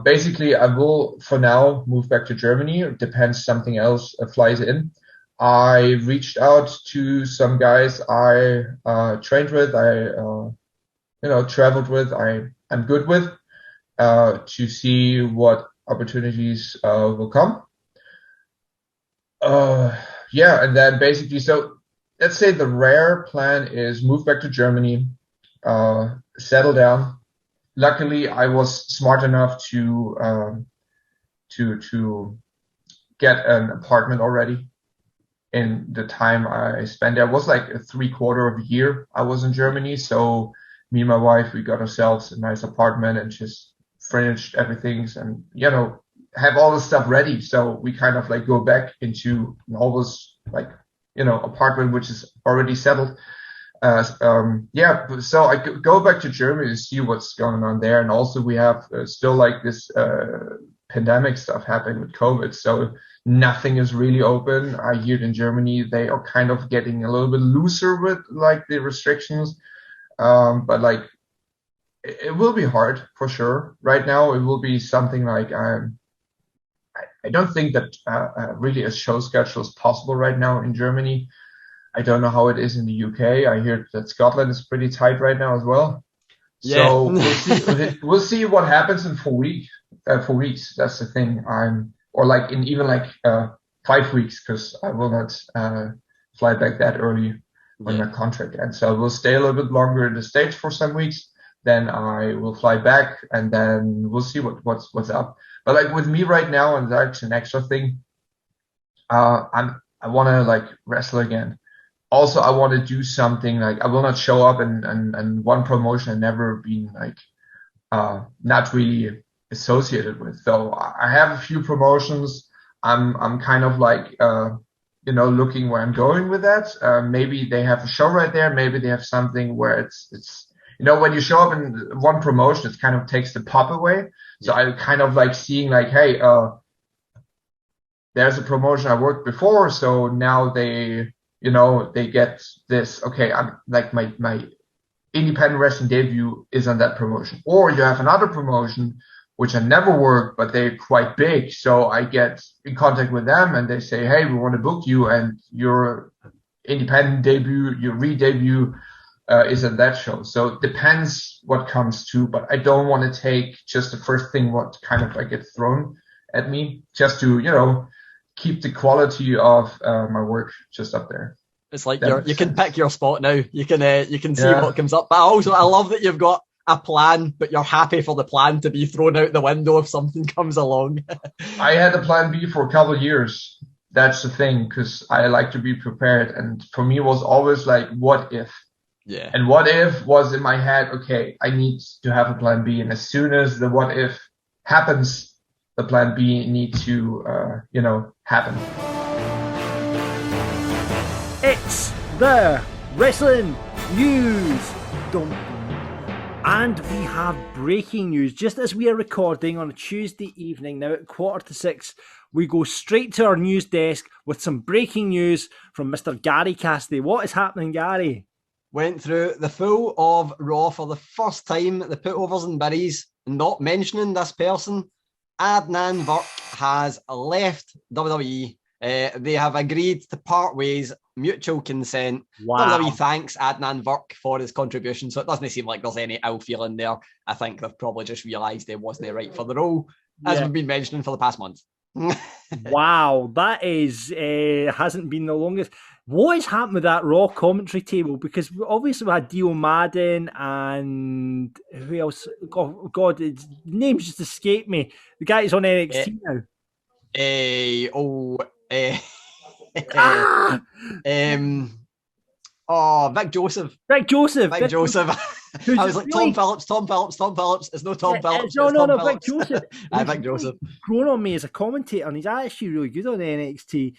Basically, I will, for now, move back to Germany. It depends, something else flies in. I reached out to some guys I trained with, traveled with, I'm good with, to see what opportunities will come. And then basically, so let's say the rare plan is move back to Germany, settle down. Luckily, I was smart enough to get an apartment already. In the time I spent there, it was like a 3/4 of a year I was in Germany. So me and my wife, we got ourselves a nice apartment and just finished everything, and, you know, have all the stuff ready. So we kind of like go back into an almost like, you know, apartment which is already settled. So I go back to Germany to see what's going on there. And also we have still like this pandemic stuff happening with COVID. So nothing is really open. I hear in Germany they are kind of getting a little bit looser with like the restrictions. But like it will be hard for sure. Right now it will be something like I don't think that really a show schedule is possible right now in Germany. I don't know how it is in the UK. I hear that Scotland is pretty tight right now as well. Yeah. So we'll see what happens in 4 weeks. 4 weeks. That's the thing. Or like in even like 5 weeks, because I will not fly back that early when my contract ends. So we'll stay a little bit longer in the States for some weeks. Then I will fly back, and then we'll see what's up. But like with me right now, and that's an extra thing. I want to like wrestle again. Also, I want to do something like I will not show up and one promotion I've never been like not really associated with. So I have a few promotions. I'm kind of like looking where I'm going with that. Maybe they have a show right there. Maybe they have something where it's when you show up in one promotion, it kind of takes the pop away. So I kind of like seeing like, hey, there's a promotion I worked before, so now they get this. Okay, I'm like my independent wrestling debut is on that promotion. Or you have another promotion, which I never worked, but they're quite big. So I get in contact with them and they say, hey, we want to book you, and your independent debut, your re-debut is at that show. So it depends what comes to, but I don't want to take just the first thing what kind of like gets thrown at me, just to, you know, keep the quality of my work just up there. It's like you can pick your spot now. You can see what comes up. But I love that you've got a plan, but you're happy for the plan to be thrown out the window if something comes along. I had a plan B for a couple of years. That's the thing, because I like to be prepared. And for me, it was always like, what if? Yeah. And what if was in my head, okay, I need to have a plan B. And as soon as the what if happens, the plan B needs to, happen. It's the wrestling news. And we have breaking news. Just as we are recording on a Tuesday evening, now at 5:45, we go straight to our news desk with some breaking news from Mr. Gary Cassidy. What is happening, Gary? Went through the full of Raw for the first time, the putovers and berries, not mentioning this person. Adnan Virk has left WWE. They have agreed to part ways, mutual consent. Wow. WWE thanks Adnan Virk for his contribution, so it doesn't seem like there's any ill feeling there. I think they've probably just realised it wasn't right for the role, as we've been mentioning for the past month. Wow, that is hasn't been the longest. What has happened with that Raw commentary table? Because obviously we had Dio Madden and who else? God, his names just escaped me. The guy who's on NXT now. Vic Joseph. Vic Joseph. I was like, Tom Phillips. It's no Tom Phillips. No, Vic Joseph. Vic Joseph. Grown on me as a commentator, and he's actually really good on NXT.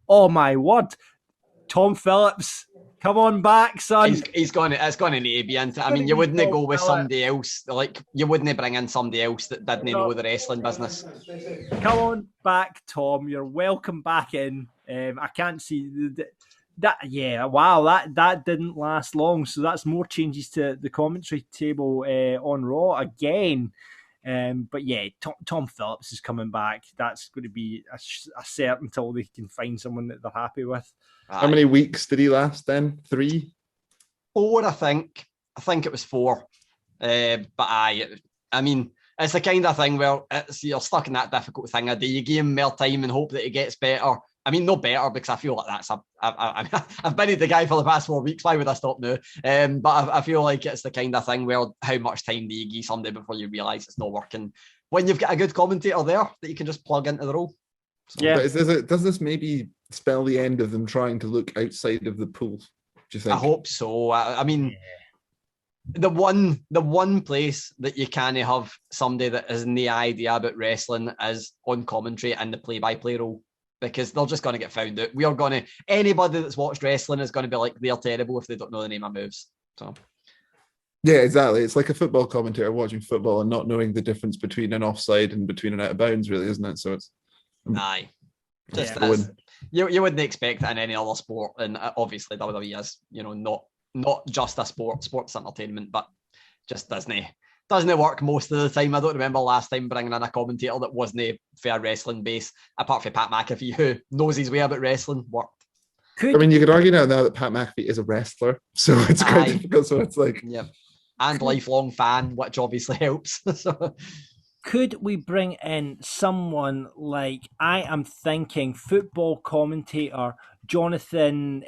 Oh my word, Tom Phillips, come on back, son. It's going to need to be into. I mean, you wouldn't go with somebody else. Like, you wouldn't bring in somebody else that didn't know the wrestling business. Come on back, Tom. You're welcome back in. I can't see that. Yeah, wow, that didn't last long. So that's more changes to the commentary table on Raw again. But yeah, Tom Phillips is coming back. That's going to be a cert until they can find someone that they're happy with. How many weeks did he last then? 3? 4, I think. I think it was 4. But I mean, it's the kind of thing where you're stuck in that difficult thing. Do you give him more time and hope that he gets better? I mean, no better, because I feel like I've buried the guy for the past 4 weeks. Why would I stop now? But I feel like it's the kind of thing where how much time do you give somebody before you realise it's not working? When you've got a good commentator there that you can just plug into the role. So, yeah. But does this maybe spell the end of them trying to look outside of the pool? Do you think? I hope so. I mean, the one place that you can't have somebody that has no idea about wrestling is on commentary and the play-by-play role. Because they're just going to get found out. Anybody that's watched wrestling is going to be like, they're terrible if they don't know the name of moves. So, yeah, exactly. It's like a football commentator watching football and not knowing the difference between an offside and between an out of bounds, really, isn't it? So it's you wouldn't expect it in any other sport, and obviously WWE is, not just a sports entertainment, but just doesn't work most of the time. I don't remember last time bringing in a commentator that wasn't fair wrestling base, apart from Pat McAfee, who knows his way about wrestling, worked. I mean, you could argue now that Pat McAfee is a wrestler, so it's quite difficult. So it's like, yeah, and lifelong fan, which obviously helps. So, could we bring in someone like, I am thinking football commentator Jonathan,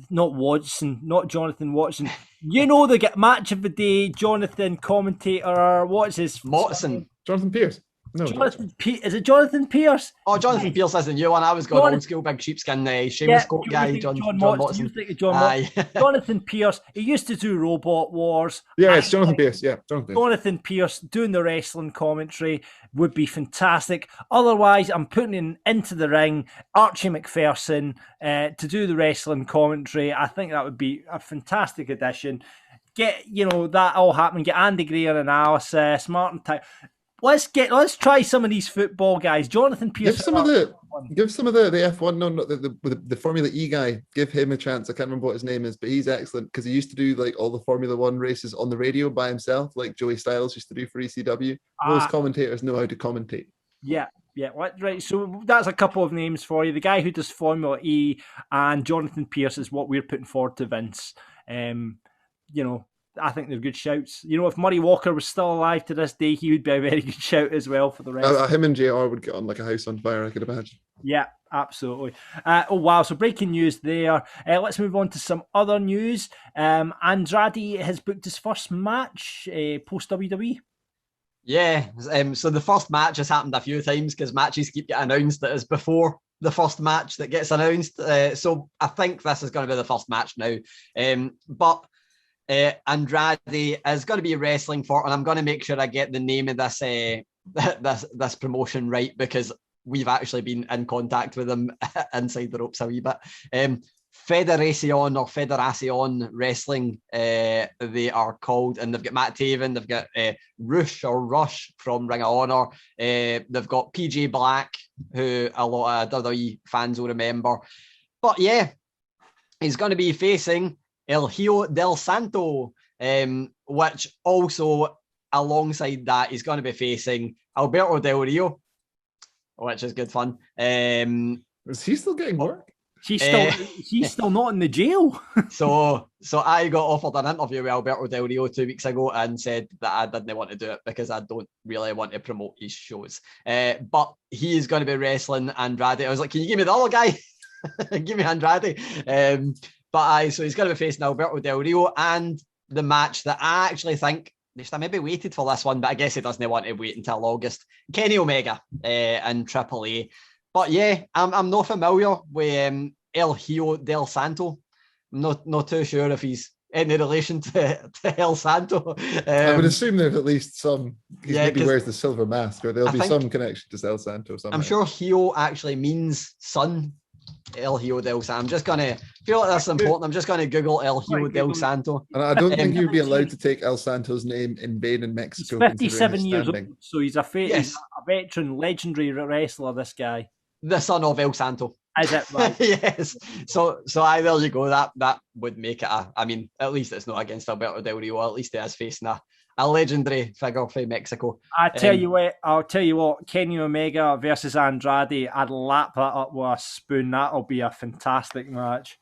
not Jonathan Watson. You know the match of the day, Jonathan commentator, what's his? Watson. Jonathan Pierce. No, is it Jonathan Pierce? Oh, Jonathan Pierce isn't you, and I was going old school big sheepskin Seamus Coat guy, John Watson. Jonathan Pierce. He used to do Robot Wars. Yeah, it's Jonathan Pierce. Yeah, Jonathan Pierce doing the wrestling commentary would be fantastic. Otherwise, I'm putting in into the ring Archie McPherson to do the wrestling commentary. I think that would be a fantastic addition. Get that all happening. Get Andy Gray on analysis, Martin Tyler. let's try some of these football guys. Jonathan Pearce. Give some of the F1, no, the Formula E guy. Give him a chance. I can't remember what his name is, but he's excellent because he used to do like all the Formula One races on the radio by himself, like Joey Styles used to do for ECW. Those commentators know how to commentate. Yeah, right. So that's a couple of names for you. The guy who does Formula E and Jonathan Pearce is what we're putting forward to Vince. I think they're good shouts. If Murray Walker was still alive to this day, he would be a very good shout as well for the rest. Him and JR would get on like a house on fire, I could imagine. Yeah, absolutely. Oh, wow. So breaking news there. Let's move on to some other news. Andrade has booked his first match post WWE. Yeah, so the first match has happened a few times because matches keep getting announced that is before the first match that gets announced. So I think this is going to be the first match now. But Andrade is going to be wrestling for, and I'm going to make sure I get the name of this this promotion right because we've actually been in contact with them inside the ropes a wee bit. Federacion Wrestling, they are called, and they've got Matt Taven, they've got Rush from Ring of Honor, they've got PJ Black, who a lot of WWE fans will remember. But yeah, he's going to be facing El Hijo del Santo, which also alongside that he's going to be facing Alberto Del Rio, which is good fun. Is he still getting work? He's still not in the jail. so I got offered an interview with Alberto Del Rio 2 weeks ago and said that I didn't want to do it because I don't really want to promote his shows. But he is going to be wrestling Andrade. I was like, can you give me the other guy? Give me Andrade. So he's going to be facing Alberto Del Rio, and the match that I actually think I maybe waited for this one, but I guess he doesn't want to wait until August. Kenny Omega in AAA. But yeah, I'm not familiar with El Hijo del Santo. I'm not too sure if he's any relation to El Santo. I would assume there's at least some. He maybe wears the silver mask, or there'll be some connection to El Santo. Somehow. I'm sure Hijo actually means son. El Hijo del Santo. I'm just gonna feel like that's important. I'm just gonna Google El Hijo del Santo. And I don't think you'd be allowed to take El Santo's name in vain in Mexico. He's 57 years old, so he's a veteran, legendary wrestler. This guy, the son of El Santo. Is it right? Yes. So there you go. That would make it at least it's not against Alberto Del Rio. At least he is facing a legendary figure from Mexico. I'll tell you what, Kenny Omega versus Andrade, I'd lap that up with a spoon. That'll be a fantastic match.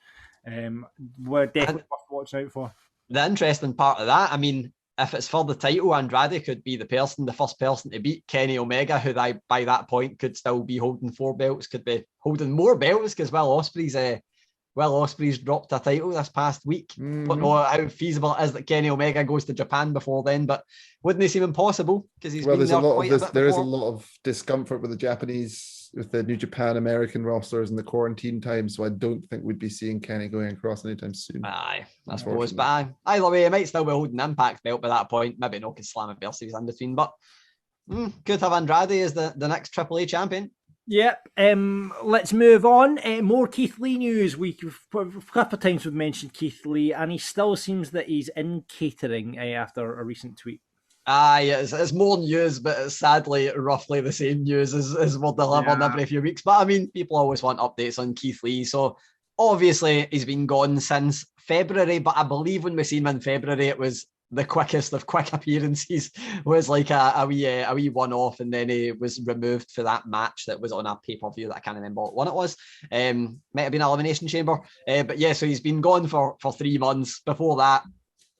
We're definitely worth watching out for. The interesting part of that, if it's for the title, Andrade could be the first person to beat Kenny Omega, who by that point could still be holding 4 belts, could be holding more belts because Will Ospreay's dropped a title this past week. Mm-hmm. Don't know how feasible it is that Kenny Omega goes to Japan before then, but wouldn't it seem impossible? Because there's a lot of discomfort with the New Japan American rosters and the quarantine time, so I don't think we'd be seeing Kenny going across anytime soon. Aye, I suppose. But either way, he might still be holding Impact belt by that point. Maybe not because Slammiversary in between, but could have Andrade as the next AAA champion. Yep. Let's move on. More Keith Lee news. A couple of times we've mentioned Keith Lee, and he still seems that he's in catering after a recent tweet. Aye, it's more news, but it's sadly roughly the same news as what they'll have on every few weeks. But people always want updates on Keith Lee. So obviously he's been gone since February, but I believe when we seen him in February, it was the quickest of quick appearances, was like a wee one-off, and then he was removed for that match that was on a pay-per-view that I can't remember what one it was. Might have been Elimination Chamber. But yeah, so he's been gone for 3 months. Before that,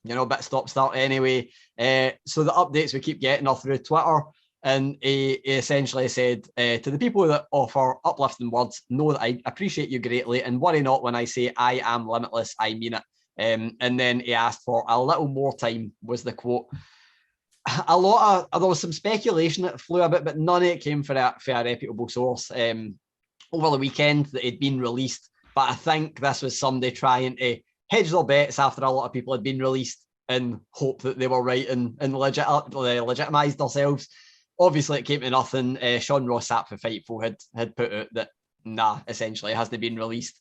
bit stop-start anyway. So the updates we keep getting are through Twitter, and he essentially said to the people that offer uplifting words, know that I appreciate you greatly, and worry not when I say I am limitless, I mean it. And then he asked for a little more time, was the quote. There was some speculation that flew a bit, but none of it came from a reputable source over the weekend that he'd been released. But I think this was somebody trying to hedge their bets after a lot of people had been released and hope that they were right and legitimised themselves. Obviously, it came to nothing. Sean Ross Sapp for Fightful had put out that, essentially, it hasn't been released.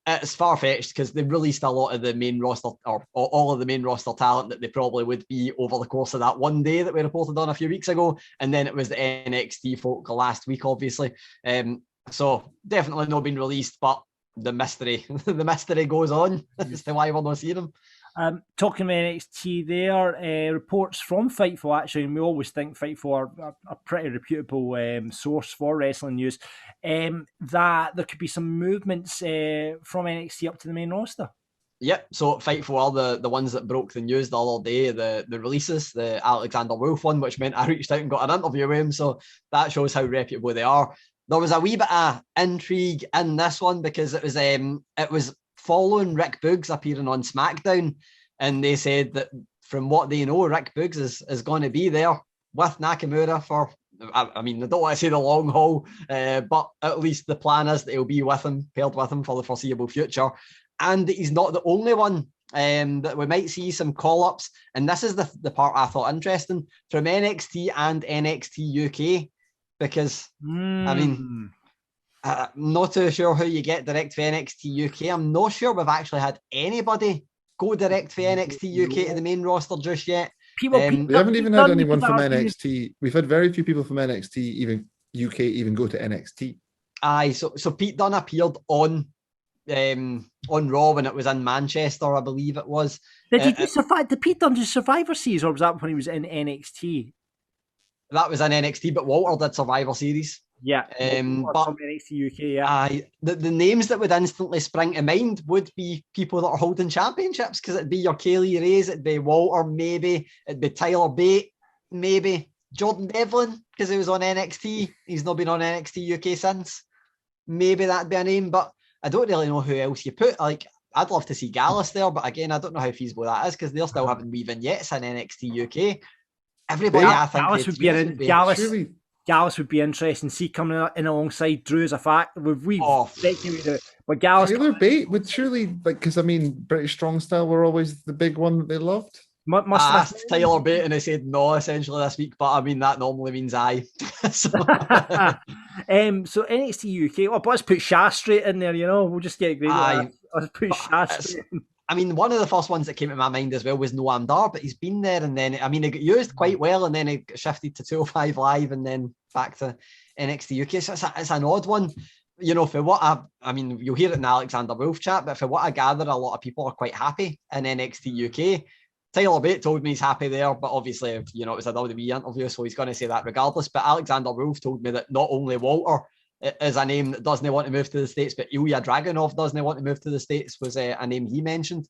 it's far-fetched because they released a lot of the main roster, or all of the main roster talent that they probably would be over the course of that one day that we reported on a few weeks ago. And then it was the NXT folk last week, obviously. So definitely not been released, but the mystery goes on as to why we're not seeing them. Talking about NXT there, reports from Fightful actually, and we always think Fightful are a pretty reputable source for wrestling news, that there could be some movements from NXT up to the main roster. Yep, so Fightful are the ones that broke the news the other day, the releases, the Alexander Wolfe one, which meant I reached out and got an interview with him, so that shows how reputable they are. There was a wee bit of intrigue in this one because it was following Rick Boogs appearing on SmackDown, and they said that from what they know, Rick Boogs is going to be there with Nakamura for, I mean, I don't want to say the long haul, but at least the plan is that he'll be with him, paired with him for the foreseeable future, and he's not the only one. That we might see some call-ups, and this is the part I thought interesting, from NXT and NXT UK, because, I mean, I'm not too sure how you get direct for NXT UK. I'm not sure we've actually had anybody go direct for NXT UK to the main roster just yet. We haven't even had anyone from NXT. We've had very few people from NXT, even UK, even go to NXT. Aye, so Pete Dunne appeared on Raw when it was in Manchester, I believe it was. Did Pete Dunne do Survivor Series, or was that when he was in NXT? That was in NXT, but Walter did Survivor Series. Yeah, but from NXT UK, yeah. The names that would instantly spring to mind would be people that are holding championships, because it'd be your Kaylee Rays, it'd be Walter, maybe it'd be Tyler Bate, maybe Jordan Devlin, because he was on NXT. He's not been on NXT UK since. Maybe that'd be a name, but I don't really know who else you put. Like, I'd love to see Gallus there, but again, I don't know how feasible that is, because they're still having wee vignettes in NXT UK. Everybody, I think Gallus would be interesting. See coming in alongside Drew as a fact. But Gallus, Tyler Bate would surely, like, because I mean, British Strong Style were always the big one that they loved. I asked Tyler Bate and he said no essentially this week, but I mean that normally means aye. So NXT UK. Well, but let's put Shah straight in there. We'll just get great. Let's put Shah straight in. I mean, one of the first ones that came to my mind as well was Noam Dar, but he's been there, and then, I mean, he got used quite well, and then he shifted to 205 Live, and then back to NXT UK. So it's an odd one. For what I mean, you'll hear it in the Alexander Wolfe chat, but for what I gather, a lot of people are quite happy in NXT UK. Tyler Bate told me he's happy there, but obviously, it was a WWE interview, so he's going to say that regardless. But Alexander Wolfe told me that not only Walter is a name that doesn't want to move to the States, but Ilya Dragunov doesn't want to move to the States was a name he mentioned.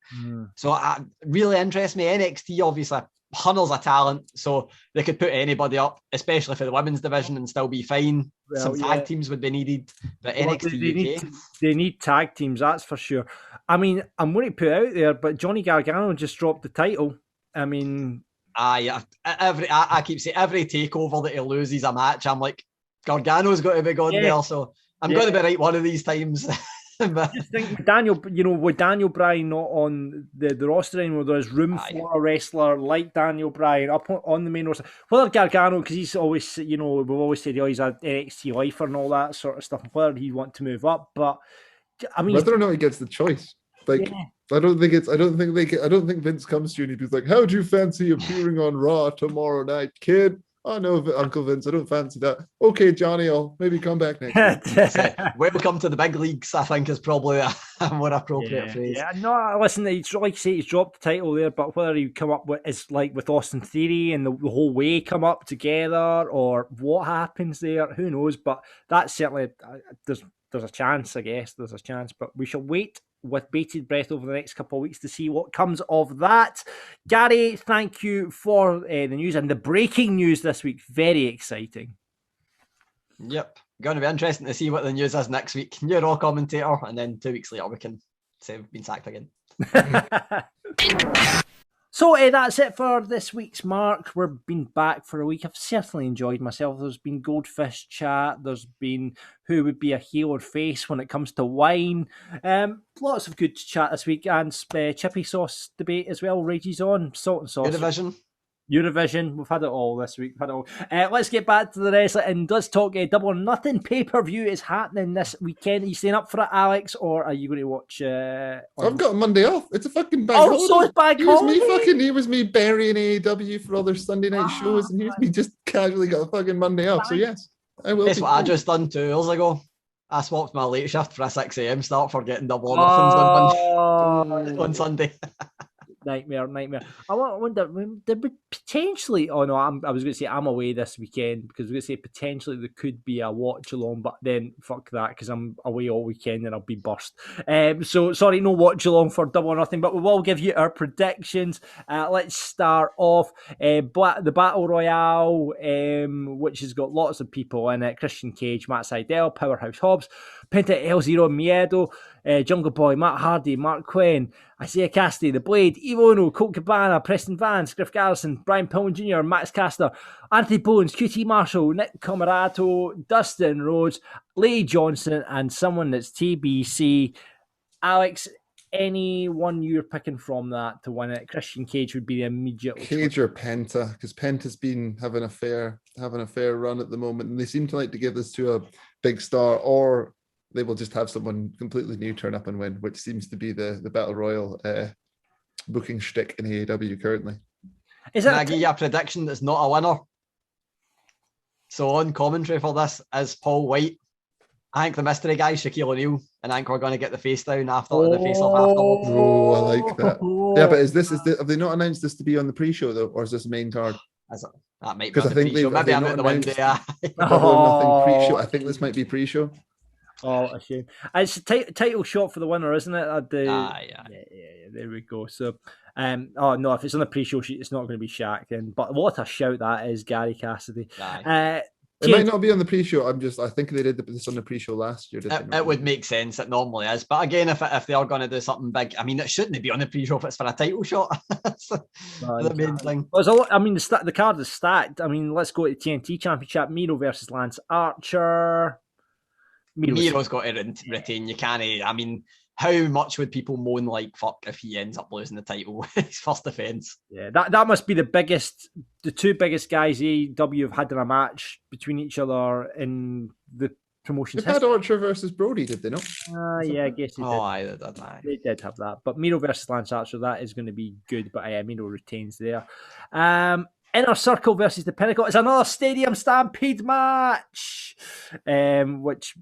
So it really interests me. NXT, obviously, hundreds of talent, so they could put anybody up, especially for the women's division, and still be fine. Some tag teams would be needed, but NXT UK... They need tag teams, that's for sure. I mean, I'm going to put out there, but Johnny Gargano just dropped the title. I mean... I keep saying, every takeover that he loses a match, I'm like, Gargano's got to be gone there, so I'm going to be right one of these times. But I think Daniel, with Daniel Bryan not on the roster anymore, there's room for a wrestler like Daniel Bryan up on the main roster. Whether Gargano, because he's always, we've always said he's an NXT lifer and all that sort of stuff, whether he want to move up, but I mean, whether or not he gets the choice, like. Yeah. I don't think Vince comes to you and he's like, "How do you fancy appearing on Raw tomorrow night, kid?" "Oh no, Uncle Vince, I don't fancy that." "Okay, Johnny, I'll maybe come back next week." Welcome to the big leagues, I think, is probably a more appropriate phrase. Yeah, no, listen, he's like you say, he's dropped the title there, but whether he come up with is like with Austin Theory and the whole way come up together, or what happens there, who knows? But that's certainly there's a chance, I guess. There's a chance, but we shall wait with bated breath over the next couple of weeks to see what comes of that. Gary, thank you for the news and the breaking news this week. Very exciting. Yep. Going to be interesting to see what the news is next week. New Raw commentator, and then 2 weeks later we can say we've been sacked again. So that's it for this week's Mark. We've been back for a week. I've certainly enjoyed myself. There's been Goldfish chat. There's been who would be a heel or face when it comes to wine. Lots of good chat this week, and chippy sauce debate as well rages on. Salt and sauce. Eurovision. Eurovision, we've had it all this week. We've had it all. Let's get back to the wrestling and let's talk Double or Nothing. Pay-per-view is happening this weekend. Are you staying up for it, Alex, or are you going to watch I've got a Monday off. It's a fucking bank holiday. So it's bank holiday. Here was me burying AEW for all their Sunday night shows, and here's me just casually got a fucking Monday off. So yes, I will. That's what I just done 2 hours ago. I swapped my late shift for a 6 a.m. start for getting Double or Nothings on Sunday. Nightmare. I wonder, there would potentially, I was going to say I'm away this weekend because I was going to say potentially there could be a watch along, but then fuck that because I'm away all weekend and I'll be burst. So sorry, no watch along for Double or Nothing, but we will give you our predictions. Let's start off the Battle Royale, which has got lots of people in it. Christian Cage, Matt Sydal, Powerhouse Hobbs, Penta El Zero Miedo, Jungle Boy, Matt Hardy, Mark Quinn, Isaiah Cassidy, The Blade, Evo Uno, Colt Cabana, Preston Vance, Griff Garrison, Brian Pillman Jr., Max Caster, Anthony Bones, QT Marshall, Nick Comarato, Dustin Rhodes, Lee Johnson, and someone that's TBC. Alex, anyone you're picking from that to win it? Christian Cage would be the immediate Cage or Penta, because Penta's been having a fair run at the moment, and they seem to like to give this to a big star, or they will just have someone completely new turn up and win, which seems to be the Battle Royal booking shtick in AEW currently. Can I give you a prediction that's not a winner? So on commentary for this is Paul White. I think the mystery guy, Shaquille O'Neal, and I think we're going to get the face down after the face off afterwards. Oh, I like that. Yeah, but have they not announced this to be on the pre-show though, or is this main card? That might be on the pre-show. Maybe I'm at the Monday. Nothing pre-show. I think this might be pre-show. Oh, a shame. It's a title shot for the winner, isn't it? Yeah, there we go. So, no, if it's on the pre-show sheet, it's not going to be Shaq then. But what a shout that is, Gary Cassidy. It might not be on the pre-show. I think they did this on the pre-show last year. It would make sense. It normally is. But again, if they are going to do something big, I mean, it shouldn't be on the pre-show if it's for a title shot. That's the main thing. The card is stacked. I mean, let's go to the TNT Championship. Miro versus Lance Archer. Miro's got to retain. You can't. I mean, how much would people moan like fuck if he ends up losing the title his first defense? Yeah, that must be the two biggest guys AEW have had in a match between each other in the promotion's history. They had Archer versus Brody, did they not? Yeah, I guess they did. I did. They did have that, but Miro versus Lance Archer, that is going to be good. But Miro retains there. Inner Circle versus the Pinnacle. It's another Stadium Stampede match, which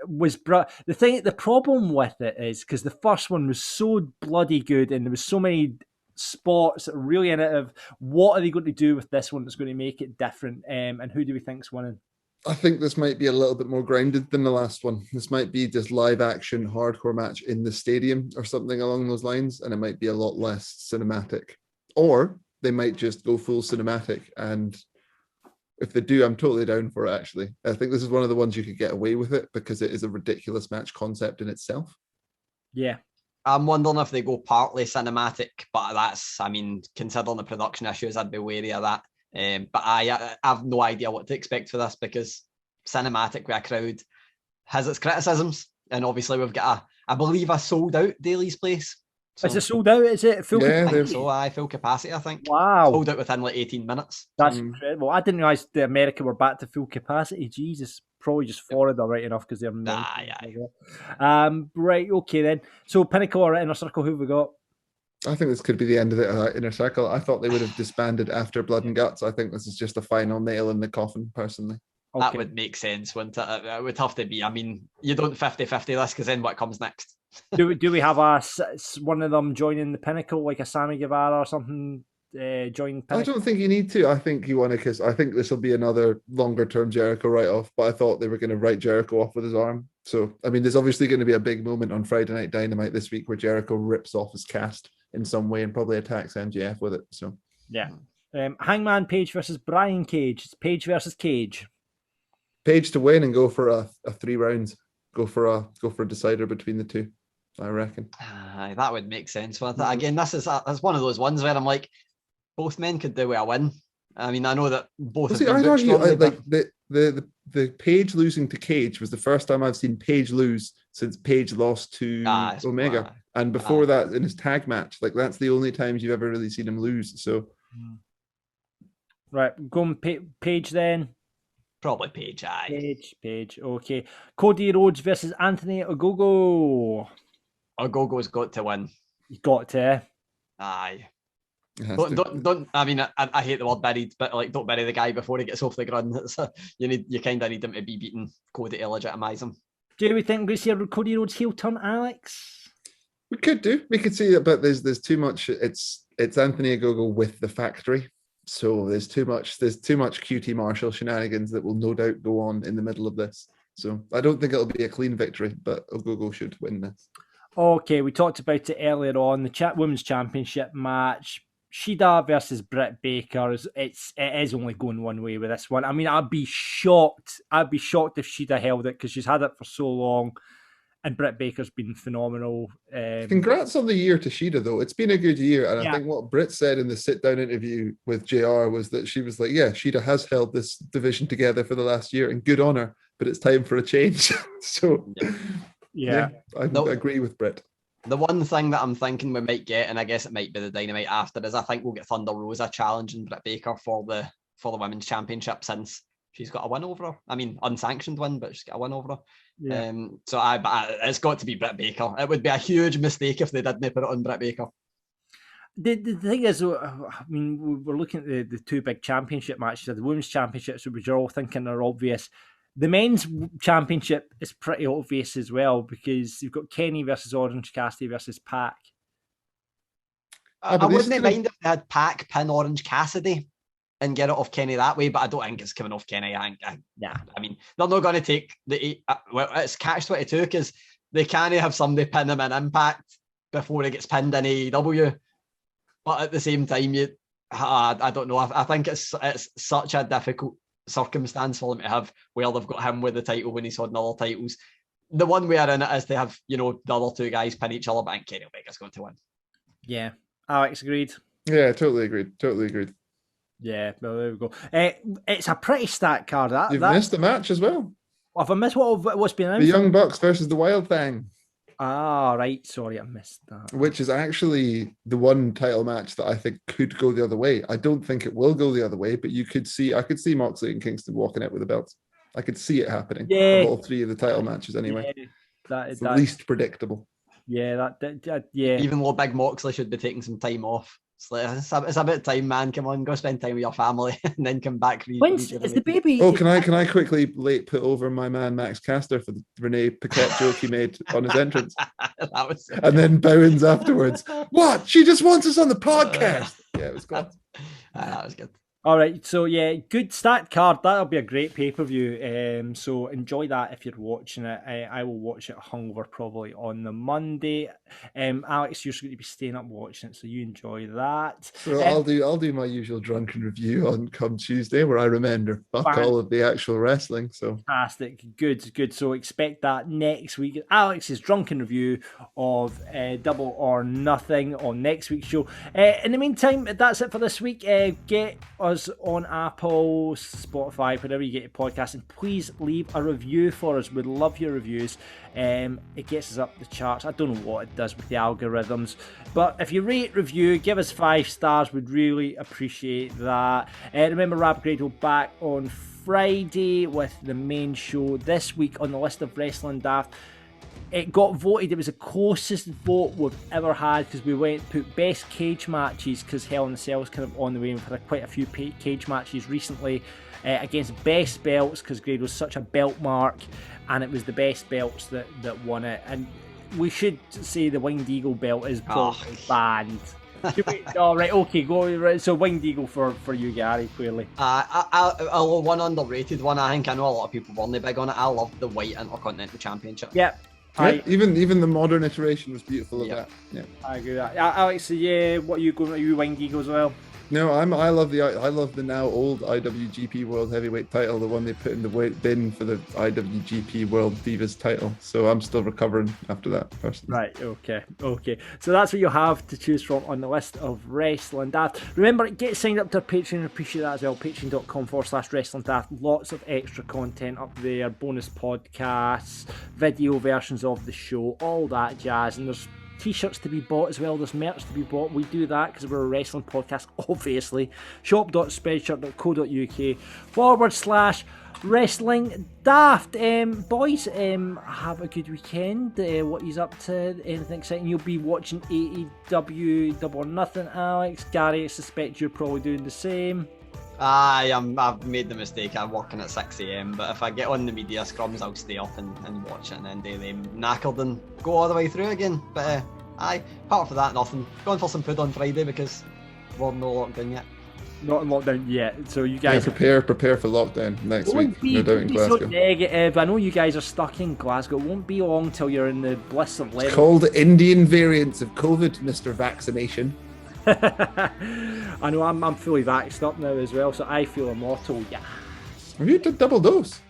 was the problem with it is because the first one was so bloody good and there was so many spots that are really innovative. What are they going to do with this one that's going to make it different? And who do we think's winning? I think this might be a little bit more grounded than the last one. This might be just live action hardcore match in the stadium or something along those lines, and it might be a lot less cinematic. Or they might just go full cinematic, and if they do, I'm totally down for it, actually. I think this is one of the ones you could get away with it because it is a ridiculous match concept in itself. Yeah. I'm wondering if they go partly cinematic, but considering the production issues, I'd be wary of that. But I have no idea what to expect for this because cinematic with a crowd has its criticisms, and obviously we've got I believe a sold out Daly's Place. So, is it sold out? Is it full capacity? Full capacity, I think. Wow. Sold out within like 18 minutes. That's incredible. I didn't realise the America were back to full capacity. Jesus. Probably just Florida right enough because they're right, okay then. So Pinnacle or Inner Circle, who have we got? I think this could be the end of the Inner Circle. I thought they would have disbanded after Blood and Guts. I think this is just a final nail in the coffin, personally. Okay. That would make sense, wouldn't it? It would have to be. I mean, you don't 50-50 this because then what comes next? do we have one of them joining the Pinnacle, like a Sammy Guevara or something? Join Pinnacle? I don't think you need to. I think you want to, because I think this will be another longer term Jericho write-off, but I thought they were going to write Jericho off with his arm. So, I mean, there's obviously going to be a big moment on Friday Night Dynamite this week where Jericho rips off his cast in some way and probably attacks MJF with it. So, yeah. Hangman Page versus Brian Cage. It's Page versus Cage. Page to win and go for a 3 rounds. Go for a decider between the two, I reckon. That would make sense. But again, this is one of those ones where I'm like, both men could do with a win. I mean, I know that both. See, I'd argue the Page losing to Cage was the first time I've seen Page lose since Page lost to Omega, and before that in his tag match, like that's the only times you've ever really seen him lose. So Right, going Page then. Probably Page, aye. Page. Okay. Cody Rhodes versus Anthony Ogogo. Ogogo's got to win. You got to. Aye. It Don't. I mean, I hate the word buried, but like, don't bury the guy before he gets off the ground. You kind of need him to be beaten, Cody, to legitimise him. Do we think we see a Cody Rhodes heel turn, Alex? We could do. We could see it, but there's too much. It's Anthony Ogogo with the factory. So there's too much QT Marshall shenanigans that will no doubt go on in the middle of this. So I don't think it'll be a clean victory, but Ogogo should win this. Okay, we talked about it earlier on, the Women's Championship match. Shida versus Britt Baker. It is only going one way with this one. I mean, I'd be shocked if Shida held it, because she's had it for so long. And Britt Baker's been phenomenal. Congrats on the year to Shida, though. It's been a good year. And I think what Britt said in the sit-down interview with JR was that she was like, yeah, Shida has held this division together for the last year, and good on her, but it's time for a change. So, I agree with Britt. The one thing that I'm thinking we might get, and I guess it might be the Dynamite after, is I think we'll get Thunder Rosa challenging Britt Baker for the Women's Championship, since she's got a win over her. I mean, unsanctioned win, but she's got a win over her. Yeah. But it's got to be Britt Baker. It would be a huge mistake if they didn't put it on Britt Baker. The thing is, I mean, we're looking at the two big championship matches, the Women's Championships, which you're all thinking are obvious. The Men's Championship is pretty obvious as well, because you've got Kenny versus Orange Cassidy versus Pac. I wouldn't mind if they had Pac pin Orange Cassidy and get it off Kenny that way, but I don't think it's coming off Kenny. I mean, they're not going to take it's catch-22, because they can't have somebody pin him in Impact before he gets pinned in AEW. But at the same time, I don't know. I think it's such a difficult circumstance for them to have, where they've got him with the title when he's holding other titles. The one way in it is to have, the other two guys pin each other, but I think Kenny Omega's going to win. Yeah. Alex agreed? Yeah, totally agreed. Yeah, well, there we go. It's a pretty stacked card. You've missed the match as well. Have I missed what's been announced? The Young Bucks versus the Wild Thing. Ah, right. Sorry, I missed that. Which is actually the one title match that I think could go the other way. I don't think it will go the other way, but I could see Moxley and Kingston walking out with the belts. I could see it happening. Yeah. All three of the title matches anyway. Yeah, that least predictable. Yeah, yeah. Even though Big Moxley should be taking some time off. It's about time, man. Come on, go spend time with your family and then come back. When's is the baby? Oh, can I quickly put over my man Max Caster for the Renee Paquette joke he made on his entrance? And then Bowens afterwards. What? She just wants us on the podcast. Yeah, it was good. That was good. All right, so yeah, good stacked card. That'll be a great pay-per-view. So enjoy that if you're watching it. I will watch it hungover probably on the Monday. Alex, you're going to be staying up watching it, so you enjoy that. So I'll do my usual drunken review on come Tuesday, where I remember all of the actual wrestling. So fantastic, good. So expect that next week. Alex's drunken review of Double or Nothing on next week's show. In the meantime, that's it for this week. Get us on Apple, Spotify, wherever you get your podcast, and please leave a review for us. We'd love your reviews. It gets us up the charts. I don't know what it does with the algorithms, but if you rate, review, give us 5 stars, we'd really appreciate that. Remember, Rap Grade will back on Friday with the main show. This week on the list of Wrestling Daft, it got voted. It was the closest vote we've ever had, because we put best cage matches, because Hell in a Cell is kind of on the way. We've had quite a few cage matches recently against best belts, because Grade was such a belt mark, and it was the best belts that won it. And we should say the Winged Eagle belt is probably banned. All right, okay, go. Right, so Winged Eagle for you, Gary, clearly. One underrated one. I think I know a lot of people weren't big on it. I love the White Intercontinental Championship. Yep. Yeah, even the modern iteration was beautiful of that. Yeah, I agree with that. Alex, what are you going? Are you Winged Eagle as well? No, I love the now old IWGP World Heavyweight title, the one they put in the weight bin for the IWGP World Divas title. So I'm still recovering after that, personally. Right, okay. So that's what you have to choose from on the list of Wrestling Daft. Remember, get signed up to our Patreon. Appreciate that as well. Patreon.com/Wrestling Daft. Lots of extra content up there, bonus podcasts, video versions of the show, all that jazz. And there's t-shirts to be bought as well. There's merch to be bought. We do that because we're a wrestling podcast, obviously. shop.spreadshirt.co.uk/wrestling daft. Boys, have a good weekend. What he's up to? Anything exciting? You'll be watching AEW Double or Nothing, Alex. Gary, I suspect you're probably doing the same. I've made the mistake. I'm working at 6 a.m. But if I get on the media scrums, I'll stay up and watch it, and then do them knackered and go all the way through again. But apart from that, nothing. Going for some food on Friday because we're not locked in yet. Not in lockdown yet, so you guys prepare for lockdown next week. No doubt in Glasgow. So negative. I know you guys are stuck in Glasgow. It won't be long till you're in the bliss of living. It's called Indian variants of COVID, Mr. Vaccination. I know I'm fully vaxxed up now as well, so I feel immortal. Yeah. Have you done double dose?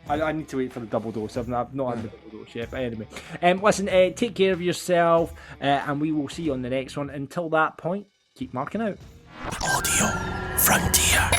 I need to wait for the double dose. I've not had the double dose yet, but anyway. Listen, take care of yourself, and we will see you on the next one. Until that point, keep marking out. Audio Frontier.